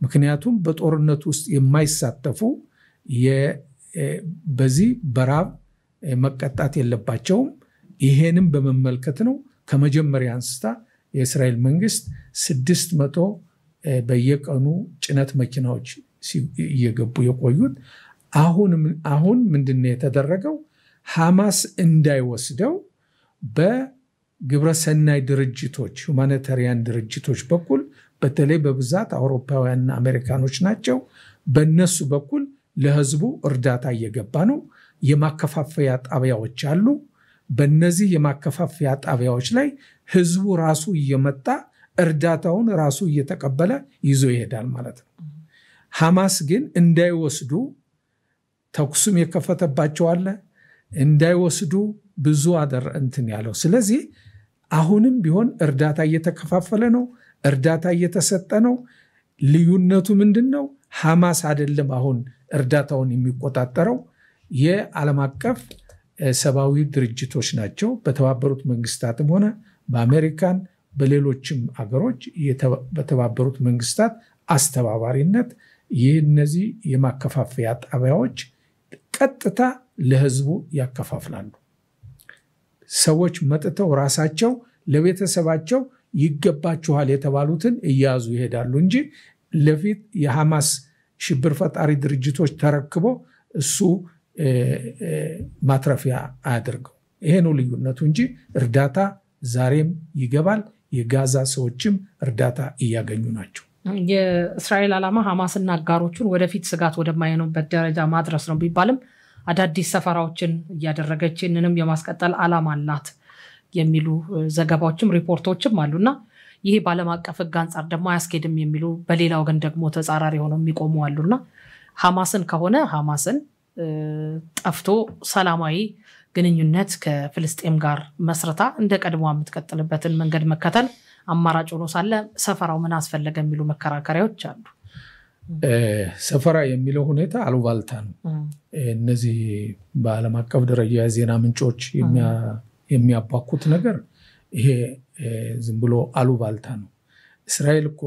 ምክንያቱም በጦርነቱ ውስጥ የማይሳተፉ በዚህ በራብ መቀጣት የለባቸውም። ይሄንም በመመልከት ነው ከመጀመሪያ አንስታ የእስራኤል መንግስት 600 በየቀኑ ጭነት መኪናዎች እየገቡ የቆዩት። አሁን ምንድነው የተደረገው? ሐማስ እንዳይወስደው በግብረሰናይ ድርጅቶች ሁማኒታሪያን ድርጅቶች በኩል በተለይ በብዛት አውሮፓውያንና አሜሪካኖች ናቸው። በእነሱ በኩል ለህዝቡ እርዳታ እየገባ ነው። የማከፋፈያ ጣቢያዎች አሉ። በእነዚህ የማከፋፈያ ጣቢያዎች ላይ ህዝቡ ራሱ እየመጣ እርዳታውን ራሱ እየተቀበለ ይዞ ይሄዳል ማለት ነው። ሐማስ ግን እንዳይወስዱ ተኩስም የከፈተባቸው አለ። እንዳይወስዱ ብዙ እንትን ያለው። ስለዚህ አሁንም ቢሆን እርዳታ እየተከፋፈለ ነው፣ እርዳታ እየተሰጠ ነው። ልዩነቱ ምንድነው? ሐማስ አይደለም አሁን እርዳታውን የሚቆጣጠረው፣ የዓለም አቀፍ ሰብአዊ ድርጅቶች ናቸው። በተባበሩት መንግስታትም ሆነ በአሜሪካን በሌሎችም አገሮች በተባበሩት መንግስታት አስተባባሪነት እነዚህ የማከፋፈያ ጣቢያዎች ቀጥታ ለህዝቡ ያከፋፍላሉ። ሰዎች መጥተው ራሳቸው ለቤተሰባቸው ይገባቸዋል የተባሉትን እያዙ ይሄዳሉ እንጂ ለፊት የሐማስ ሽብር ፈጣሪ ድርጅቶች ተረክቦ እሱ ማትረፊያ አያደርገው። ይሄ ነው ልዩነቱ እንጂ እርዳታ ዛሬም ይገባል። የጋዛ ሰዎችም እርዳታ እያገኙ ናቸው። የእስራኤል ዓላማ ሐማስና አጋሮቹን ወደፊት ስጋት ወደማይሆኑበት ደረጃ ማድረስ ነው ቢባልም አዳዲስ ሰፈራዎችን እያደረገች እንንም የማስቀጠል ዓላማ አላት የሚሉ ዘገባዎችም ሪፖርቶችም አሉና ይሄ ባለም አቀፍ ሕግ አንፃር ደግሞ አያስኬድም የሚሉ በሌላ ወገን ደግሞ ተጻራሪ ሆነው የሚቆሙ አሉና ሐማስን ከሆነ ሐማስን ጠፍቶ ሰላማዊ ግንኙነት ከፍልስጤም ጋር መስረታ እንደ ቀድሞ የምትቀጥልበትን መንገድ መከተል አማራጭ ሆኖ ሳለ ሰፈራው ምን አስፈለገ የሚሉ መከራከሪያዎች አሉ። ሰፈራ የሚለው ሁኔታ አሉባልታ ነው። እነዚህ በዓለም አቀፍ ደረጃ የዜና ምንጮች የሚያባኩት ነገር ይሄ ዝም ብሎ አሉባልታ ነው። እስራኤል እኮ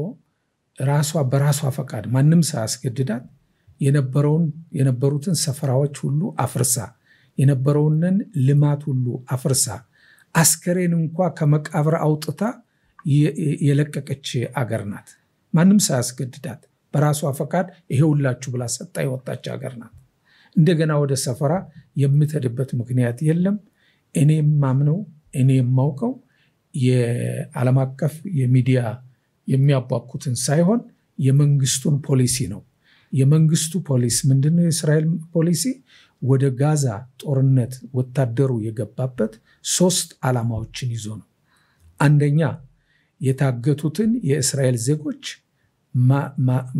በራሷ ፈቃድ ማንም ሳያስገድዳት የነበሩትን ሰፈራዎች ሁሉ አፍርሳ የነበረውን ልማት ሁሉ አፍርሳ አስከሬን እንኳ ከመቃብር አውጥታ የለቀቀች አገር ናት። ማንም ሳያስገድዳት በራሷ ፈቃድ ይሄውላችሁ ብላ ሰጣ የወጣች አገር ናት። እንደገና ወደ ሰፈራ የምትሄድበት ምክንያት የለም። እኔ የማውቀው የዓለም አቀፍ የሚዲያ የሚያባኩትን ሳይሆን የመንግስቱን ፖሊሲ ነው። የመንግስቱ ፖሊሲ ምንድነው? የእስራኤል ፖሊሲ ወደ ጋዛ ጦርነት ወታደሩ የገባበት 3 ዓላማዎችን ይዞ ነው። አንደኛ የታገቱትን የእስራኤል ዜጎች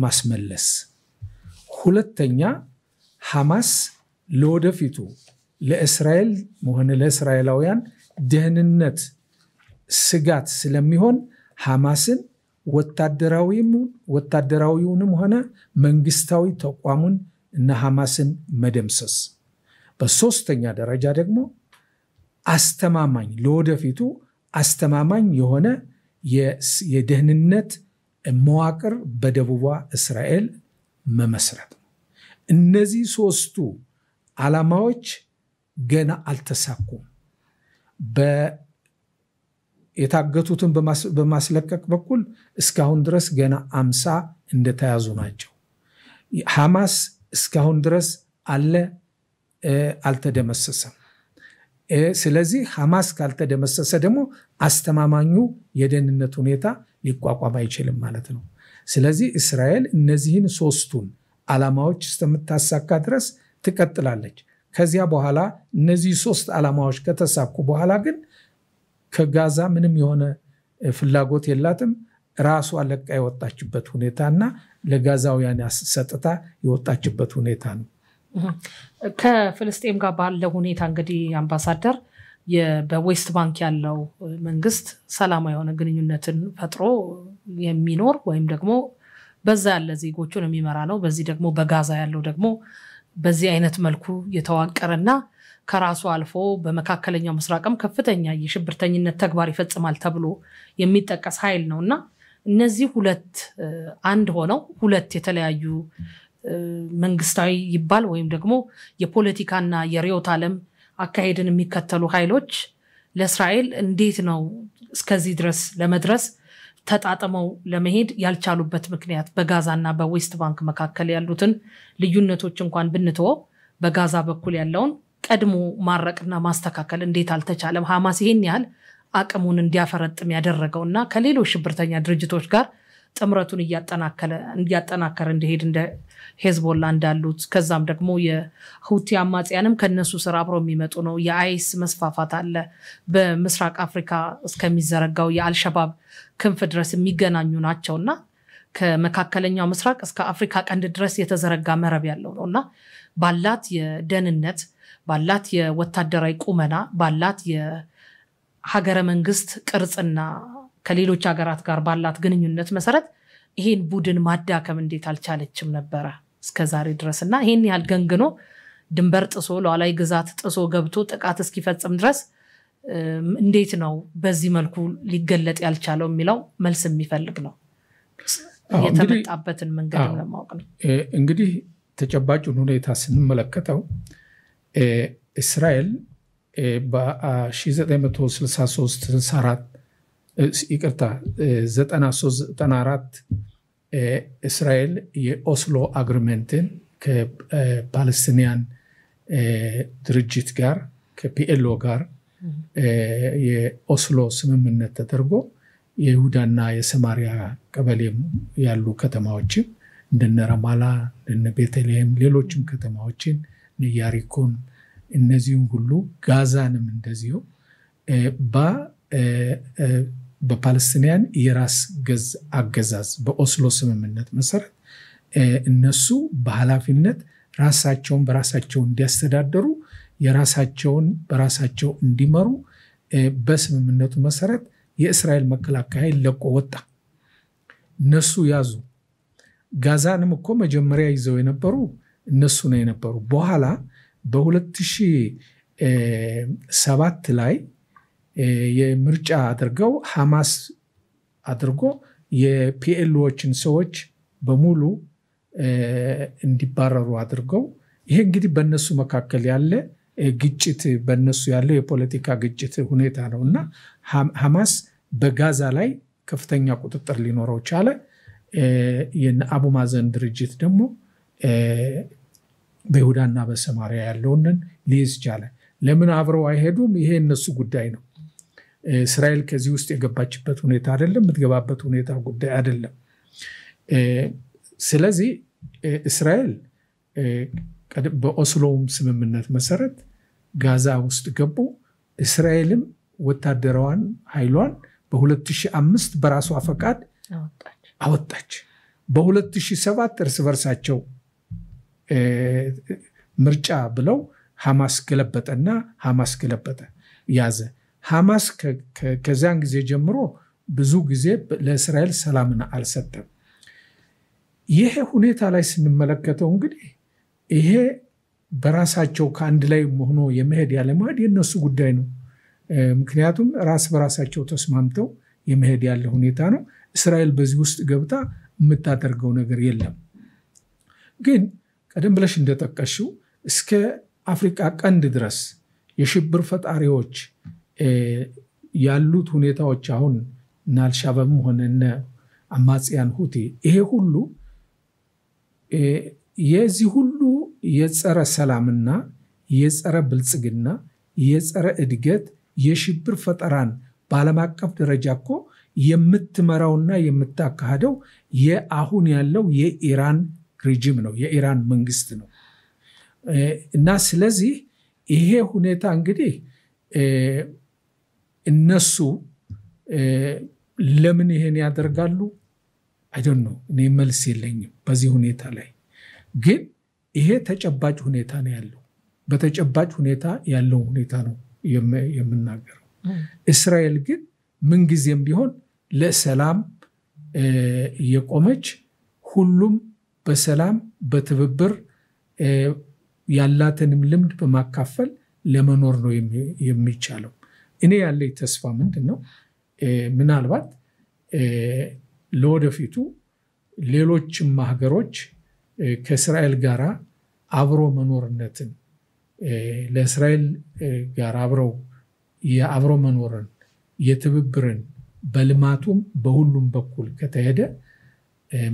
ማስመለስ። ሁለተኛ ሐማስ ለወደፊቱ ለእስራኤል ሆነ ለእስራኤላውያን ደህንነት ስጋት ስለሚሆን ሐማስን ወታደራዊውንም ሆነ መንግስታዊ ተቋሙን እና ሐማስን መደምሰስ። በሶስተኛ ደረጃ ደግሞ አስተማማኝ ለወደፊቱ አስተማማኝ የሆነ የደህንነት መዋቅር በደቡባ እስራኤል መመስረት ነው። እነዚህ 3ቱ ዓላማዎች ገና አልተሳኩም። የታገቱትን በማስለቀቅ በኩል እስካሁን ድረስ ገና 50 እንደተያዙ ናቸው። ሐማስ እስካሁን ድረስ አልተደመሰሰም። ስለዚህ ሐማስ ካልተደመሰሰ ደግሞ አስተማማኙ የደህንነት ሁኔታ ሊቋቋም አይችልም ማለት ነው። ስለዚህ እስራኤል እነዚህን 3ቱን ዓላማዎች እስከምታሳካ ድረስ ትቀጥላለች። ከዚያ በኋላ እነዚህ 3 ዓላማዎች ከተሳኩ በኋላ ግን ከጋዛ ምንም የሆነ ፍላጎት የላትም። ራሷ ለቃ የወጣችበት ሁኔታና ለጋዛውያን ሰጥታ የወጣችበት ሁኔታ ነው። ከፍልስጤም ጋር ባለው ሁኔታ እንግዲህ አምባሳደር በዌስት ባንክ ያለው መንግስት ሰላማዊ የሆነ ግንኙነትን ፈጥሮ የሚኖር ወይም ደግሞ በዛ ያለ ዜጎቹን የሚመራ ነው። በዚህ ደግሞ በጋዛ ያለው ደግሞ በዚህ አይነት መልኩ የተዋቀረና ከራሱ አልፎ በመካከለኛው ምስራቅም ከፍተኛ የሽብርተኝነት ተግባር ይፈጽማል ተብሎ የሚጠቀስ ኃይል ነውና እነዚህ ሁለት አንድ ሆነው ሁለት የተለያዩ መንግስታዊ ይባል ወይም ደግሞ የፖለቲካና የሪዮት ዓለም አካሄድን የሚከተሉ ኃይሎች ለእስራኤል እንዴት ነው እስከዚህ ድረስ ለመድረስ ተጣጣመው ለመሄድ ያልቻሉበት ምክንያት? በጋዛና በዌስት ባንክ መካከል ያሉትን ልዩነቶች እንኳን ብንተው በጋዛ በኩል ያለውን ቀድሞ ማረቅና ማስተካከል እንዴት አልተቻለም? ሐማስ ይሄን ያህል አቅሙን እንዲያፈረጥም ያደረገውና ከሌሎች ሽብርተኛ ድርጅቶች ጋር ጥምረቱን እያጠናከረ እንዲሄድ እንደ ሄዝቦላ እንዳሉት ከዛም ደግሞ የሁቲ አማጽያንም ከነሱ ስራ አብረው የሚመጡ ነው። የአይስ መስፋፋት አለ። በምስራቅ አፍሪካ እስከሚዘረጋው የአልሸባብ ክንፍ ድረስ የሚገናኙ ናቸውና ከመካከለኛው ምስራቅ እስከ አፍሪካ ቀንድ ድረስ የተዘረጋ መረብ ያለው ነውና ባላት የደህንነት ባላት የወታደራዊ ቁመና ባላት የሀገረ መንግስት ቅርጽና ከሌሎች ሀገራት ጋር ባላት ግንኙነት መሰረት ይሄን ቡድን ማዳከም እንዴት አልቻለችም ነበር እስከዛሬ ድረስና ይሄን ያህል ገንግኖ ድንበር ጥሶ ሉዓላዊ ግዛት ጥሶ ገብቶ ጥቃት እስኪፈጽም ድረስ እንዴት ነው በዚህ መልኩ ሊገለጥ ያልቻለው የሚለው መልስ የሚፈልግ ነው። የተመጣበትን መንገድ ለማወቅ ነው። እንግዲህ ተጨባጭውን ሁኔታ ስንመለከተው እስራኤል በ1963-64 ይቅርታ 93-94 እስራኤል የኦስሎ አግሪመንትን ከፓለስቲኒያን ድርጅት ጋር ከፒኤልኦ ጋር የኦስሎ ስምምነት ተደርጎ የይሁዳና የሰማሪያ ቀበሌ ያሉ ከተማዎችን እንደነ ረማላ እንደነ ቤተልሔም ሌሎችም ከተማዎችን ያሪኮን እነዚህን ሁሉ ጋዛንም እንደዚሁ በፓለስቲኒያን የራስ ገዝ አገዛዝ በኦስሎ ስምምነት መሰረት እነሱ በኃላፊነት ራሳቸውን በራሳቸው እንዲያስተዳደሩ የራሳቸውን በራሳቸው እንዲመሩ በስምምነቱ መሰረት የእስራኤል መከላከያ ለቆ ወጣ። እነሱ ያዙ። ጋዛንም እኮ መጀመሪያ ይዘው የነበሩ እነሱ ነው የነበሩ። በኋላ በ2007 ላይ የምርጫ አድርገው ሐማስ አድርጎ የፒኤልኦችን ሰዎች በሙሉ እንዲባረሩ አድርገው ይሄ እንግዲህ በእነሱ መካከል ያለ ግጭት በእነሱ ያለ የፖለቲካ ግጭት ሁኔታ ነውና ሐማስ በጋዛ ላይ ከፍተኛ ቁጥጥር ሊኖረው ቻለ። የአቡ ማዘን ድርጅት ደግሞ በይሁዳና በሰማሪያ ያለውን ሊይዝ ቻለ። ለምን አብረው አይሄዱም? ይሄ እነሱ ጉዳይ ነው። እስራኤል ከዚህ ውስጥ የገባችበት ሁኔታ አይደለም፣ የምትገባበት ሁኔታ ጉዳይ አይደለም። ስለዚህ እስራኤል በኦስሎም ስምምነት መሰረት ጋዛ ውስጥ ገቡ። እስራኤልም ወታደራዋን ኃይሏን በ2005 በራሷ ፈቃድ አወጣች። በ2007 እርስ በርሳቸው ምርጫ ብለው ሐማስ ገለበጠ ያዘ። ሐማስ ከዚያን ጊዜ ጀምሮ ብዙ ጊዜ ለእስራኤል ሰላምን አልሰጠም። ይሄ ሁኔታ ላይ ስንመለከተው እንግዲህ ይሄ በራሳቸው ከአንድ ላይ ሆኖ የመሄድ ያለ መሄድ የነሱ ጉዳይ ነው። ምክንያቱም ራስ በራሳቸው ተስማምተው የመሄድ ያለ ሁኔታ ነው። እስራኤል በዚህ ውስጥ ገብታ የምታደርገው ነገር የለም። ግን ቀደም ብለሽ እንደጠቀሽው እስከ አፍሪካ ቀንድ ድረስ የሽብር ፈጣሪዎች ያሉት ሁኔታዎች አሁን እና አልሻባብም ሆነ እነ አማጽያን ሁቲ ይሄ ሁሉ የዚህ ሁሉ የጸረ ሰላምና የጸረ ብልጽግና የጸረ እድገት የሽብር ፈጠራን በዓለም አቀፍ ደረጃ እኮ የምትመራውና የምታካሄደው የአሁን ያለው የኢራን ሬጂም ነው የኢራን መንግስት ነው እና ስለዚህ ይሄ ሁኔታ እንግዲህ እነሱ ለምን ይሄን ያደርጋሉ I don't know እኔ መልስ የለኝም በዚህ ሁኔታ ላይ ግን ይሄ ተጨባጭ ሁኔታ ነው ያለው በተጨባጭ ሁኔታ ያለው ሁኔታ ነው የምናገረው እስራኤል ግን ምን ጊዜም ቢሆን ለሰላም የቆመች ሁሉም በሰላም በትብብር ያላተንም ልምድ በማካፈል ለመኖር ነው የሚቻለው እኔ ያለኝ ተስፋ ምንድነው ምናልባት ለወደፊቱ ሌሎችም ሀገሮች ከእስራኤል ጋራ አብሮ መኖርነትን ለእስራኤል ጋር አብሮ መኖርን የትብብርን በልማቱም በሁሉም በኩል ከተሄደ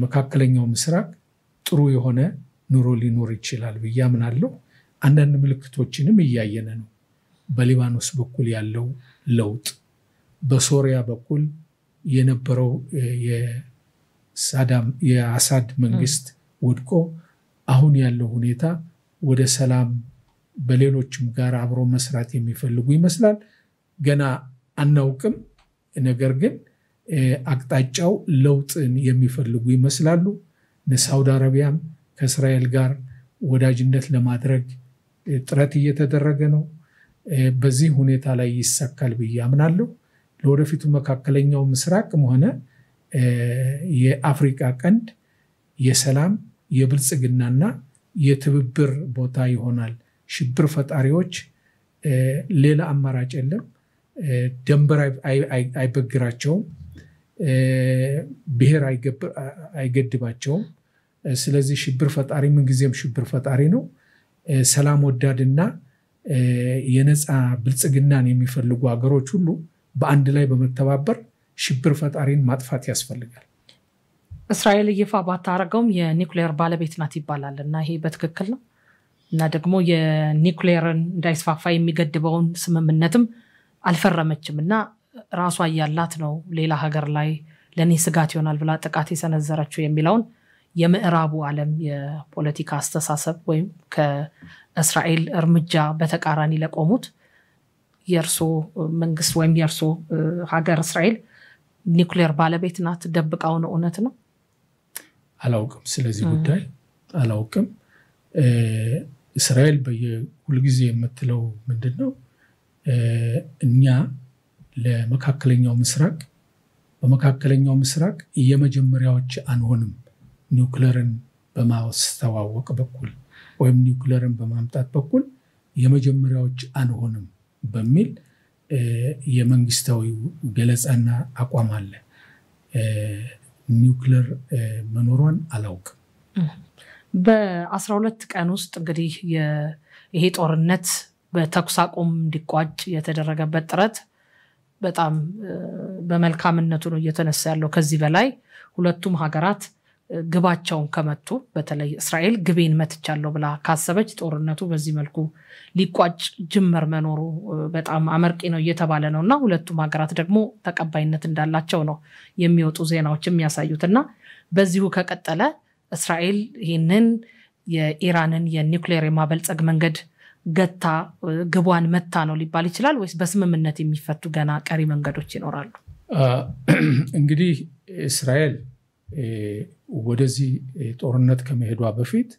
መካከለኛው ምስራቅ ጥሩ የሆነ ኑሮ ሊኖር ይችላል ብያምናለሁ አንዳንድ ምልክቶችንም እያየነ ነው በሊባኖስ በኩል ያለው ለውጥ በሶሪያ በኩል የነበረው የአሳድ መንግስት ወድቆ አሁን ያለው ሁኔታ ወደ ሰላም በሌሎችም ጋር አብሮ መስራት የሚፈልጉ ይመስላል ገና አናውቅም ነገር ግን አቅጣጫው ለውጥን የሚፈልጉ ይመስላሉ ሳውዲ አረቢያም ከእስራኤል ጋር ወዳጅነት ለማድረግ ጥረት እየተደረገ ነው በዚህ ሁኔታ ላይ ይሳካል ብያምናለሁ ለወደፊቱ መካከለኛው ምስራቅም ሆነ የአፍሪካ ቀንድ የሰላም የብልጽግናና የትብብር ቦታ ይሆናል ሽብር ፈጣሪዎች ሌላ አማራጭ የለም ደንበር አይበግራቸውም ብሔር አይገድባቸውም ስለዚህ ሽብር ፈጣሪ ምን ጊዜም ሽብር ፈጣሪ ነው ሰላም ወዳድና የነፃ ብልጽግናን የሚፈልጉ ሀገሮች ሁሉ በአንድ ላይ በመተባበር ሽብር ፈጣሪን ማጥፋት ያስፈልጋል እስራኤል ይፋ ባታረገውም የኒውክሌር ባለቤት ናት ይባላልና ይሄ በትክክል ነው እና ደግሞ የኒውክሌርን እንዳይስፋፋ የሚገድበውን ስምምነትም አልፈረመችምና ራሷ ያላት ነው ሌላ ሀገር ላይ ለኔ ስጋት ይሆናል ብላ ጥቃት የሰነዘረችው የሚለውን የምዕራቡ ዓለም የፖለቲካ አስተሳሰብ ወይም ከእስራኤል እርምጃ በተቃራኒ ለቆሙት የርሶ መንግስት ወይም የርሶ ሀገር እስራኤል ኒውክሌር ባለቤት ናት ደብቃው ነው እውነት ነው አላውቅም ስለዚህ ጉዳይ አላውቅም እስራኤል በየሁሉ ጊዜ የምትለው ምንድነው እኛ ለመካከለኛው ምስራቅ በመካከለኛው ምስራቅ የመጀመሪያዎች አንሆንም ኒውክሌርን በማስተዋወቅ በኩል ወይም ኒውክሌርን በማምጣት በኩል የመጀመሪያዎች አንሆንም በሚል የመንግስታዊ ገለጻና አቋም አለ ኒውክሌር መኖሯን አላውቅም በ12 ቀን ውስጥ እንግዲህ ይሄ ጦርነት በተኩስ አቁም እንዲቋጭ የተደረገበት ጥረት በጣም በመልካምነቱ ነው እየተነሳ ያለው ከዚህ በላይ ሁለቱም ሀገራት ግባቸውን ከመቱ በተለይ እስራኤል ግቤን መትቻለሁ ብላ ካሰበች ጦርነቱ በዚህ መልኩ ሊቋጭ ጅምር መኖሩ በጣም አመርቂ ነው እየተባለ ነውና ሁለቱም ሀገራት ደግሞ ተቀባይነት እንዳላቸው ነው የሚወጡ ዜናዎች የሚያሳዩትና በዚሁ ከቀጠለ እስራኤል ይሄንን የኢራንን የኒውክሌር የማበልጸግ መንገድ ገታ ግቧን መታ ነው ሊባል ይችላል ወይስ በስምምነት የሚፈቱ ገና ቀሪ መንገዶች ይኖራሉ እንግዲህ እስራኤል ወደዚህ ጦርነት ከመሄዷ በፊት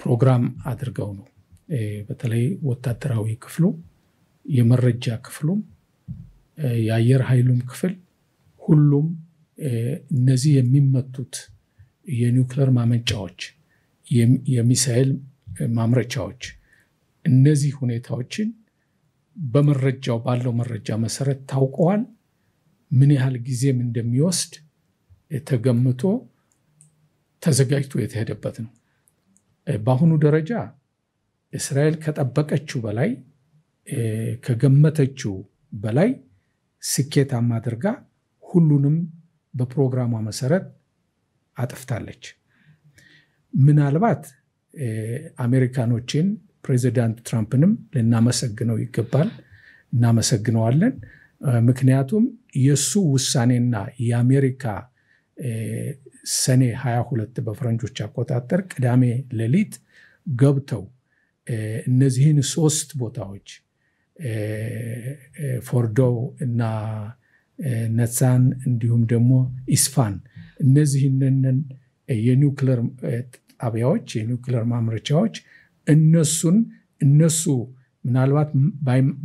ፕሮግራም አድርገው ነው በተለይ ወታደራዊ ክፍሉ የመረጃ ክፍሉ የአየር ኃይሉም ክፍል ሁሉም እነዚህ የሚመቱት የኒውክሌር ማመንጫዎች የሚሳኤል ማምረቻዎች እነዚህ ሁኔታዎችን በመረጃው ባለው መረጃ መሰረት ታውቀዋል ምን ያህል ጊዜም እንደሚወስድ ተገምቶ ተዘጋጅቶ የተሄደበት ነው በአሁኑ ደረጃ እስራኤል ከጠበቀችው በላይ ከገመተችው በላይ ስኬታማ አድርጋ ሁሉንም በፕሮግራሟ መሰረት አጥፍታለች ምናልባት አሜሪካኖችን ፕሬዚዳንት ትራምፕንም ለናመሰግነው ይገባል እናመሰግነዋለን ምክንያቱም የሱ ውሳኔና የአሜሪካ ሰኔ 22 በፈረንጆች አቆጣጠር ቅዳሜ ሌሊት ገብተው እነዚህን 3 ቦታዎች ፎርዶ እና ነትሳን እንዲሁም ደግሞ ኢስፋን እነዚህንን የኒውክሌር ጣቢያዎች የኒውክሌር ማምረቻዎች እነሱ ምናልባት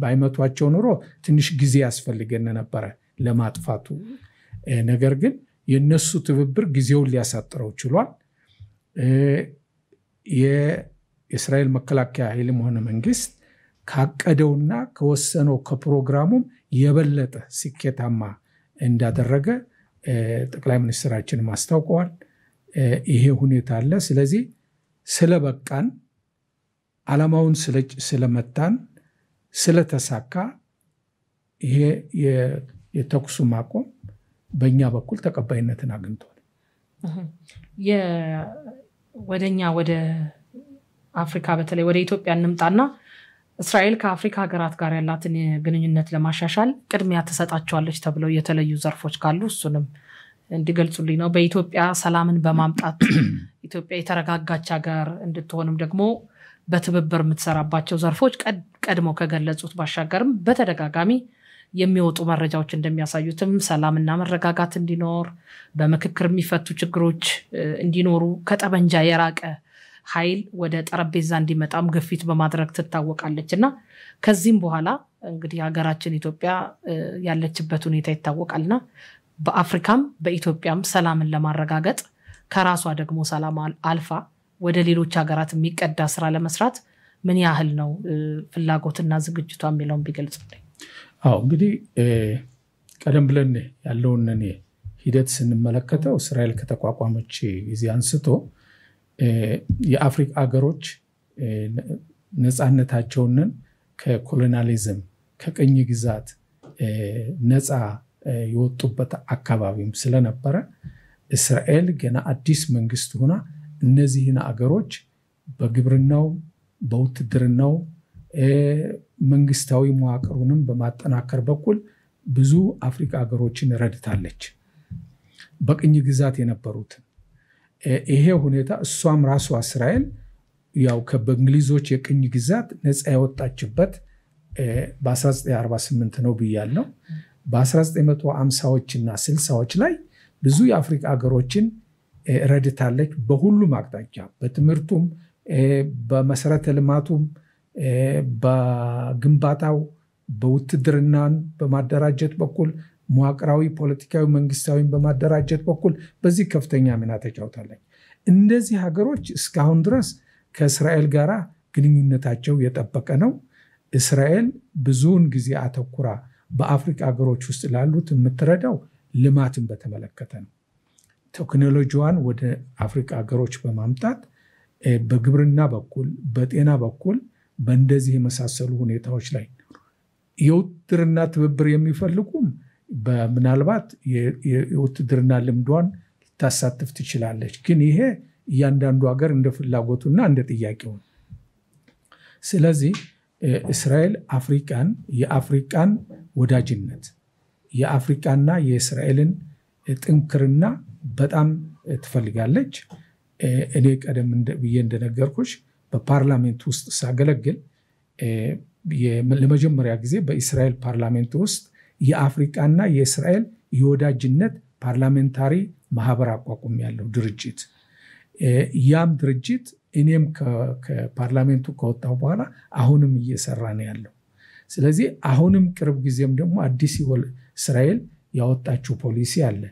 ባይመቷቸው ኖሮ ትንሽ ጊዜ ያስፈልገን ነበር ለማጥፋቱ። ነገር ግን የነሱ ትብብር ጊዜውን ሊያሳጥረው ችሏል። የእስራኤል መከላከያ ኃይልም ሆነ መንግስት ካቀደውና ከወሰነው ከፕሮግራሙም የበለጠ ስኬታማ እንዳደረገ ጠቅላይ ሚኒስትራችን ማስታውቀዋል። ይሄ ሁኔታ አለ። ስለዚህ ስለበቃን ዓላማውን ስለመታን ስለተሳካ ይሄ የተኩስ ማቆም በእኛ በኩል ተቀባይነትን አግኝቷል። ወደ አፍሪካ በተለይ ወደ ኢትዮጵያ እንምጣና እስራኤል ከአፍሪካ ሀገራት ጋር ያላትን ግንኙነት ለማሻሻል ቅድሚያ ተሰጣቸዋለች ተብለው የተለዩ ዘርፎች ካሉ እሱንም እንዲገልጹልኝ ነው። በኢትዮጵያ ሰላምን በማምጣት ኢትዮጵያ የተረጋጋች ሀገር እንድትሆንም ደግሞ በትብብር የምትሰራባቸው ዘርፎች ቀድሞ ከገለጹት ባሻገርም በተደጋጋሚ የሚወጡ መረጃዎች እንደሚያሳዩትም ሰላምና መረጋጋት እንዲኖር በመክክር የሚፈቱ ችግሮች እንዲኖሩ ከጠበንጃ የራቀ ኃይል ወደ ጠረጴዛ እንዲመጣም ግፊት በማድረግ ትታወቃለችና ከዚህም በኋላ እንግዲህ ሀገራችን ኢትዮጵያ ያለችበት ሁኔታ ይታወቃልና በአፍሪካም በኢትዮጵያም ሰላምን ለማረጋገጥ ከራሷ ደግሞ ሰላም አልፋ ወደ ሌሎች ሀገራት የሚቀዳ ስራ ለመስራት ምን ያህል ነው ፍላጎትና ዝግጅቷ የሚለውን ቢገልጽልኝ። እንግዲህ ቀደም ብለን ያለውን ሂደት ስንመለከተው እስራኤል ከተቋቋመች ጊዜ አንስቶ የአፍሪካ ሀገሮች ነፃነታቸውን ከኮሎኒያሊዝም ከቅኝ ግዛት ነፃ የወጡበት አካባቢም ስለነበረ እስራኤል ገና አዲስ መንግስት ሆና እነዚህን አገሮች በግብርናው በውትድርናው መንግስታዊ መዋቅሩንም በማጠናከር በኩል ብዙ አፍሪካ ሀገሮችን ረድታለች። በቅኝ ግዛት የነበሩት ይሄ ሁኔታ እሷም ራሷ እስራኤል ያው ከእንግሊዞች የቅኝ ግዛት ነፃ ያወጣችበት በ1948 ነው ብያለሁ። በ1950ዎች እና 60ዎች ላይ ብዙ የአፍሪካ ሀገሮችን ረድታለች። በሁሉም አቅጣጫ በትምህርቱም በመሰረተ ልማቱም በግንባታው በውትድርናን በማደራጀት በኩል መዋቅራዊ ፖለቲካዊ መንግስታዊ በማደራጀት በኩል በዚህ ከፍተኛ ሚና ተጫውታለች። እነዚህ ሀገሮች እስካሁን ድረስ ከእስራኤል ጋር ግንኙነታቸው የጠበቀ ነው። እስራኤል ብዙውን ጊዜ አተኩራ በአፍሪካ ሀገሮች ውስጥ ላሉት የምትረዳው ልማትን በተመለከተ ነው። ቴክኖሎጂዋን ወደ አፍሪካ ሀገሮች በማምጣት በግብርና በኩል በጤና በኩል በእንደዚህ የመሳሰሉ ሁኔታዎች ላይ የውትድርና ትብብር የሚፈልጉም ምናልባት የውትድርና ልምዷን ልታሳትፍ ትችላለች። ግን ይሄ እያንዳንዱ ሀገር እንደ ፍላጎቱና እንደ ጥያቄው። ስለዚህ እስራኤል የአፍሪካን ወዳጅነት የአፍሪካና የእስራኤልን ጥንክርና በጣም ትፈልጋለች። እኔ ቀደም ብዬ እንደነገርኩሽ በፓርላሜንት ውስጥ ሳገለግል ለመጀመሪያ ጊዜ በእስራኤል ፓርላሜንት ውስጥ የአፍሪካና የእስራኤል የወዳጅነት ፓርላሜንታሪ ማህበር አቋቁም ያለው ድርጅት ያም ድርጅት እኔም ከፓርላሜንቱ ከወጣሁ በኋላ አሁንም እየሰራ ነው ያለው። ስለዚህ አሁንም ቅርብ ጊዜም ደግሞ አዲስ እስራኤል ያወጣችው ፖሊሲ አለ።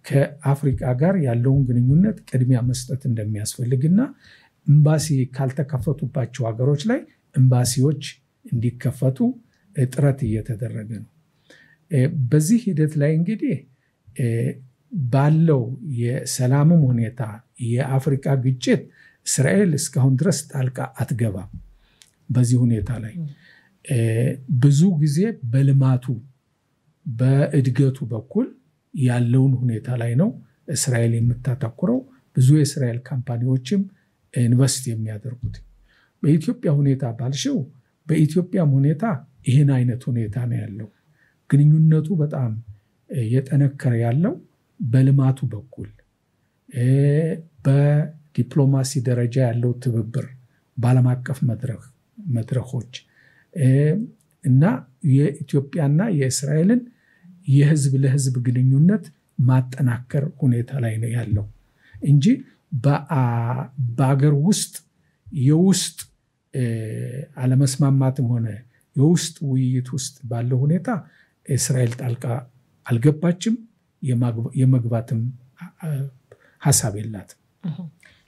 ከአፍሪካ ጋር ያለውን ግንኙነት ቅድሚያ መስጠት እንደሚያስፈልግና ኤምባሲ ካልተከፈቱባቸው ሀገሮች ላይ ኤምባሲዎች እንዲከፈቱ ጥረት እየተደረገ ነው። በዚህ ሂደት ላይ እንግዲህ ባለው የሰላምም ሁኔታ የአፍሪካ ግጭት እስራኤል እስካሁን ድረስ ጣልቃ አትገባም። በዚህ ሁኔታ ላይ ብዙ ጊዜ በልማቱ በእድገቱ በኩል ያለውን ሁኔታ ላይ ነው እስራኤል የምታተኩረው። ብዙ የእስራኤል ካምፓኒዎችም ኢንቨስት የሚያደርጉት በኢትዮጵያ ሁኔታ ባልሽው በኢትዮጵያም ሁኔታ ይህን አይነት ሁኔታ ነው ያለው። ግንኙነቱ በጣም የጠነከረ ያለው በልማቱ በኩል በዲፕሎማሲ ደረጃ ያለው ትብብር በዓለም አቀፍ መድረኮች እና የኢትዮጵያና የእስራኤልን የህዝብ ለህዝብ ግንኙነት ማጠናከር ሁኔታ ላይ ነው ያለው እንጂ በአገር ውስጥ የውስጥ አለመስማማትም ሆነ የውስጥ ውይይት ውስጥ ባለው ሁኔታ እስራኤል ጣልቃ አልገባችም፣ የመግባትም ሐሳብ የላትም።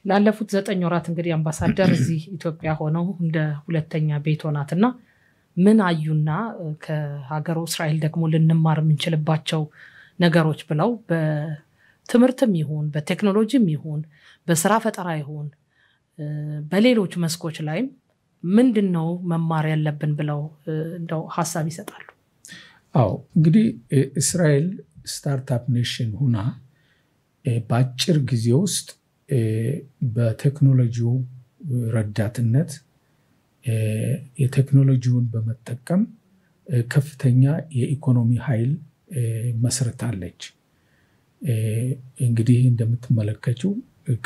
ላለፉት 9 ወራት እንግዲህ አምባሳደር እዚህ ኢትዮጵያ ሆነው እንደ ሁለተኛ ቤት ሆናትና ምን አዩና ከሀገሩ እስራኤል ደግሞ ልንማር የምንችልባቸው ነገሮች ብለው በትምህርትም ይሁን በቴክኖሎጂም ይሁን በስራ ፈጠራ ይሁን በሌሎች መስኮች ላይ ምንድነው መማር ያለብን ብለው እንደው ሐሳብ ይሰጣሉ? አዎ እንግዲህ እስራኤል ስታርታፕ ኔሽን ሆና በአጭር ጊዜ ውስጥ በቴክኖሎጂው ረዳትነት የቴክኖሎጂውን በመጠቀም ከፍተኛ የኢኮኖሚ ኃይል መስርታለች። እንግዲህ እንደምትመለከቱ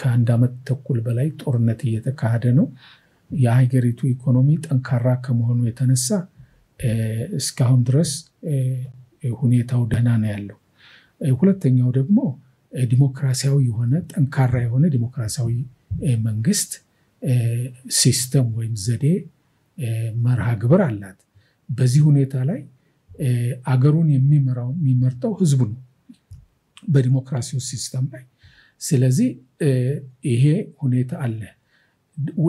ከ1 ዓመት ተኩል በላይ ጦርነት እየተካሄደ ነው። የሀገሪቱ ኢኮኖሚ ጠንካራ ከመሆኑ የተነሳ እስካሁን ድረስ ሁኔታው ደህና ነው ያለው። ሁለተኛው ደግሞ ዲሞክራሲያዊ የሆነ ጠንካራ የሆነ ዲሞክራሲያዊ መንግስት ሲስተም ወይም ዘዴ መርሃ ግብር አላት። በዚህ ሁኔታ ላይ አገሩን የሚመርጠው ህዝቡ ነው በዲሞክራሲው ሲስተም ላይ። ስለዚህ ይሄ ሁኔታ አለ።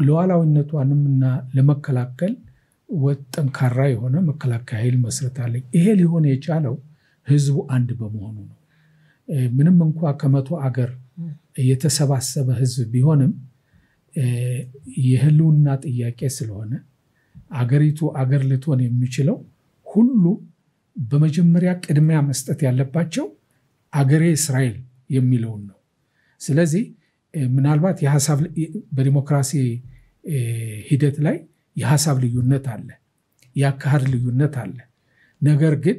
ሉዓላዊነቷንና ለመከላከል ጠንካራ የሆነ መከላከያ ኃይል መስርታለች። ይሄ ሊሆን የቻለው ህዝቡ አንድ በመሆኑ ነው። ምንም እንኳን ከ100 አገር የተሰባሰበ ህዝብ ቢሆንም የህልውና ጥያቄ ስለሆነ አገሪቱ አገር ልትሆን የሚችለው ሁሉ በመጀመሪያ ቅድሚያ መስጠት ያለባቸው አገሬ እስራኤል የሚለውን ነው። ስለዚህ ምናልባት የሐሳብ በዲሞክራሲ ሂደት ላይ የሐሳብ ልዩነት አለ፣ የአካሄድ ልዩነት አለ። ነገር ግን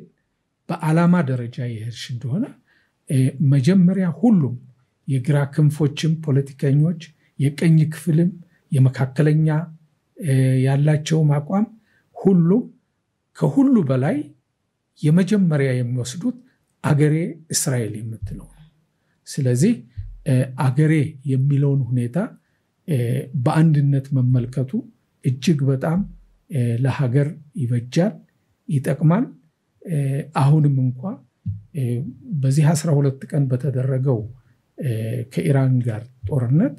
በዓላማ ደረጃ የሄድሽ እንደሆነ መጀመሪያ ሁሉም የግራ ክንፎችም ፖለቲከኞች የቀኝ ክፍልም የመካከለኛ ያላቸው አቋም ሁሉም ከሁሉ በላይ የመጀመሪያ የሚወስዱት አገሬ እስራኤል የምትለው። ስለዚህ አገሬ የሚለውን ሁኔታ በአንድነት መመልከቱ እጅግ በጣም ለሀገር ይበጃል፣ ይጠቅማል። አሁንም እንኳን በዚህ 12 ቀን በተደረገው ከኢራን ጋር ጦርነት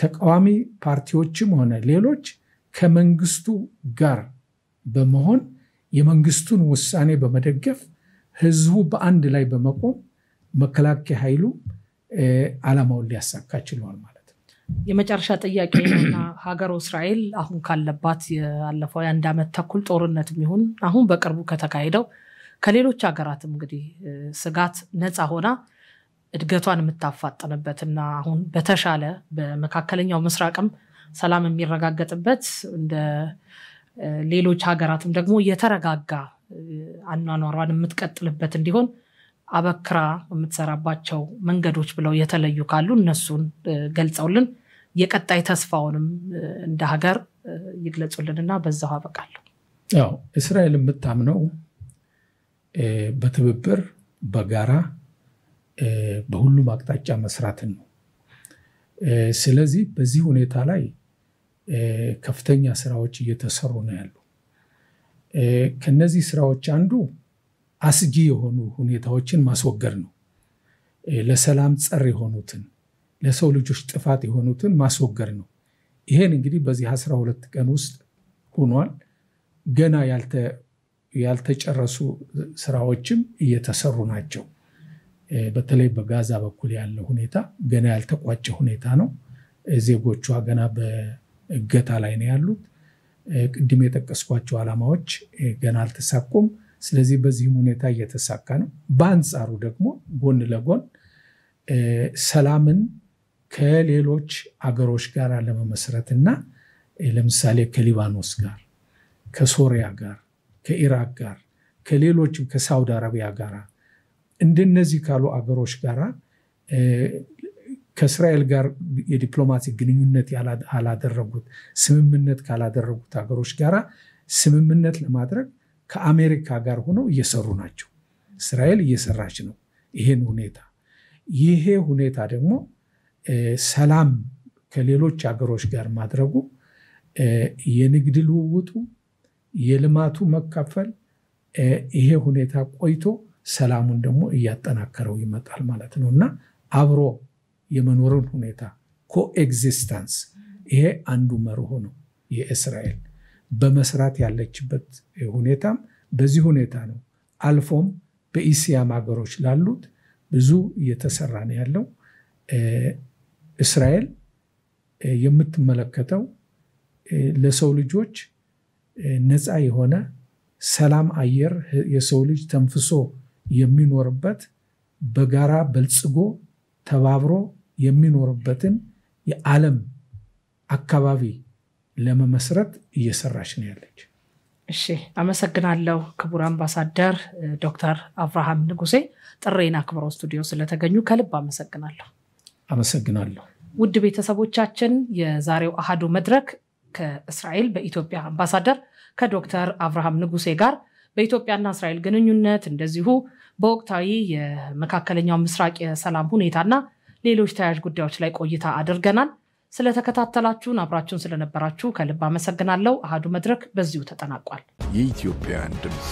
ተቃዋሚ ፓርቲዎችም ሆነ ሌሎች ከመንግስቱ ጋር በመሆን የመንግስቱን ውሳኔ በመደገፍ ህዝቡ በአንድ ላይ በመቆም መከላከያ ኃይሉ ዓላማውን ሊያሳካ ችሏል ማለት ነው። የመጨረሻ ጥያቄ ነውና ሀገሩ እስራኤል አሁን ካለባት ያለፈው የ1 ዓመት ተኩል ጦርነትም ይሁን አሁን በቅርቡ ከተካሄደው ከሌሎች ሀገራትም እንግዲህ ስጋት ነፃ ሆና እድገቷን የምታፋጥንበትና አሁን በተሻለ በመካከለኛው ምስራቅም ሰላም የሚረጋገጥበት እንደ ሌሎች ሀገራትም ደግሞ የተረጋጋ አኗኗሯን የምትቀጥልበት እንዲሆን አበክራ የምትሰራባቸው መንገዶች ብለው የተለዩ ካሉ እነሱን ገልጸውልን የቀጣይ ተስፋውንም እንደ ሀገር ይግለጹልንና በዛው አበቃለሁ። ያው እስራኤል የምታምነው በትብብር በጋራ በሁሉም አቅጣጫ መስራትን ነው። ስለዚህ በዚህ ሁኔታ ላይ ከፍተኛ ስራዎች እየተሰሩ ነው ያሉ። ከነዚህ ስራዎች አንዱ አስጊ የሆኑ ሁኔታዎችን ማስወገድ ነው። ለሰላም ጸር የሆኑትን ለሰው ልጆች ጥፋት የሆኑትን ማስወገድ ነው። ይሄን እንግዲህ በዚህ 12 ቀን ውስጥ ሆኗል። ገና ያልተጨረሱ ስራዎችም እየተሰሩ ናቸው። በተለይ በጋዛ በኩል ያለው ሁኔታ ገና ያልተቋጨ ሁኔታ ነው። ዜጎቿ ገና በእገታ ላይ ነው ያሉት። ቅድም የጠቀስኳቸው ዓላማዎች ገና አልተሳኩም። ስለዚህ በዚህም ሁኔታ እየተሳካ ነው። በአንጻሩ ደግሞ ጎን ለጎን ሰላምን ከሌሎች አገሮች ጋር ለመመስረትና ለምሳሌ ከሊባኖስ ጋር፣ ከሶሪያ ጋር፣ ከኢራቅ ጋር፣ ከሌሎችም ከሳውዲ አረቢያ ጋር እንደነዚህ ካሉ አገሮች ጋራ ከእስራኤል ጋር የዲፕሎማሲ ግንኙነት ያላደረጉት ስምምነት ካላደረጉት አገሮች ጋራ ስምምነት ለማድረግ ከአሜሪካ ጋር ሆነው እየሰሩ ናቸው። እስራኤል እየሰራች ነው ይሄን ሁኔታ። ይሄ ሁኔታ ደግሞ ሰላም ከሌሎች አገሮች ጋር ማድረጉ የንግድ ልውውጡ የልማቱ መካፈል ይሄ ሁኔታ ቆይቶ ሰላሙን ደግሞ እያጠናከረው ይመጣል ማለት ነውና አብሮ የመኖርን ሁኔታ ኮኤግዚስተንስ ይሄ አንዱ መርሆ ነው የእስራኤል በመስራት ያለችበት ሁኔታም በዚህ ሁኔታ ነው። አልፎም በኢሲያ ሀገሮች ላሉት ብዙ እየተሰራ ነው ያለው። እስራኤል የምትመለከተው ለሰው ልጆች ነፃ የሆነ ሰላም አየር የሰው ልጅ ተንፍሶ የሚኖርበት በጋራ በልጽጎ ተባብሮ የሚኖርበትን የዓለም አካባቢ ለመመስረት እየሰራች ነው ያለች። እሺ አመሰግናለሁ ክቡር አምባሳደር ዶክተር አብርሃም ንጉሴ ጥሬና አክብረው ስቱዲዮ ስለተገኙ ከልብ አመሰግናለሁ። ውድ ቤተሰቦቻችን የዛሬው አሃዱ መድረክ ከእስራኤል በኢትዮጵያ አምባሳደር ከዶክተር አብርሃም ንጉሴ ጋር በኢትዮጵያና እስራኤል ግንኙነት እንደዚሁ በወቅታዊ የመካከለኛው ምስራቅ የሰላም ሁኔታና ሌሎች ተያያዥ ጉዳዮች ላይ ቆይታ አድርገናል። ስለተከታተላችሁን አብራችሁን ስለነበራችሁ ከልብ አመሰግናለሁ። አሃዱ መድረክ በዚሁ ተጠናቋል። የኢትዮጵያን ድምጽ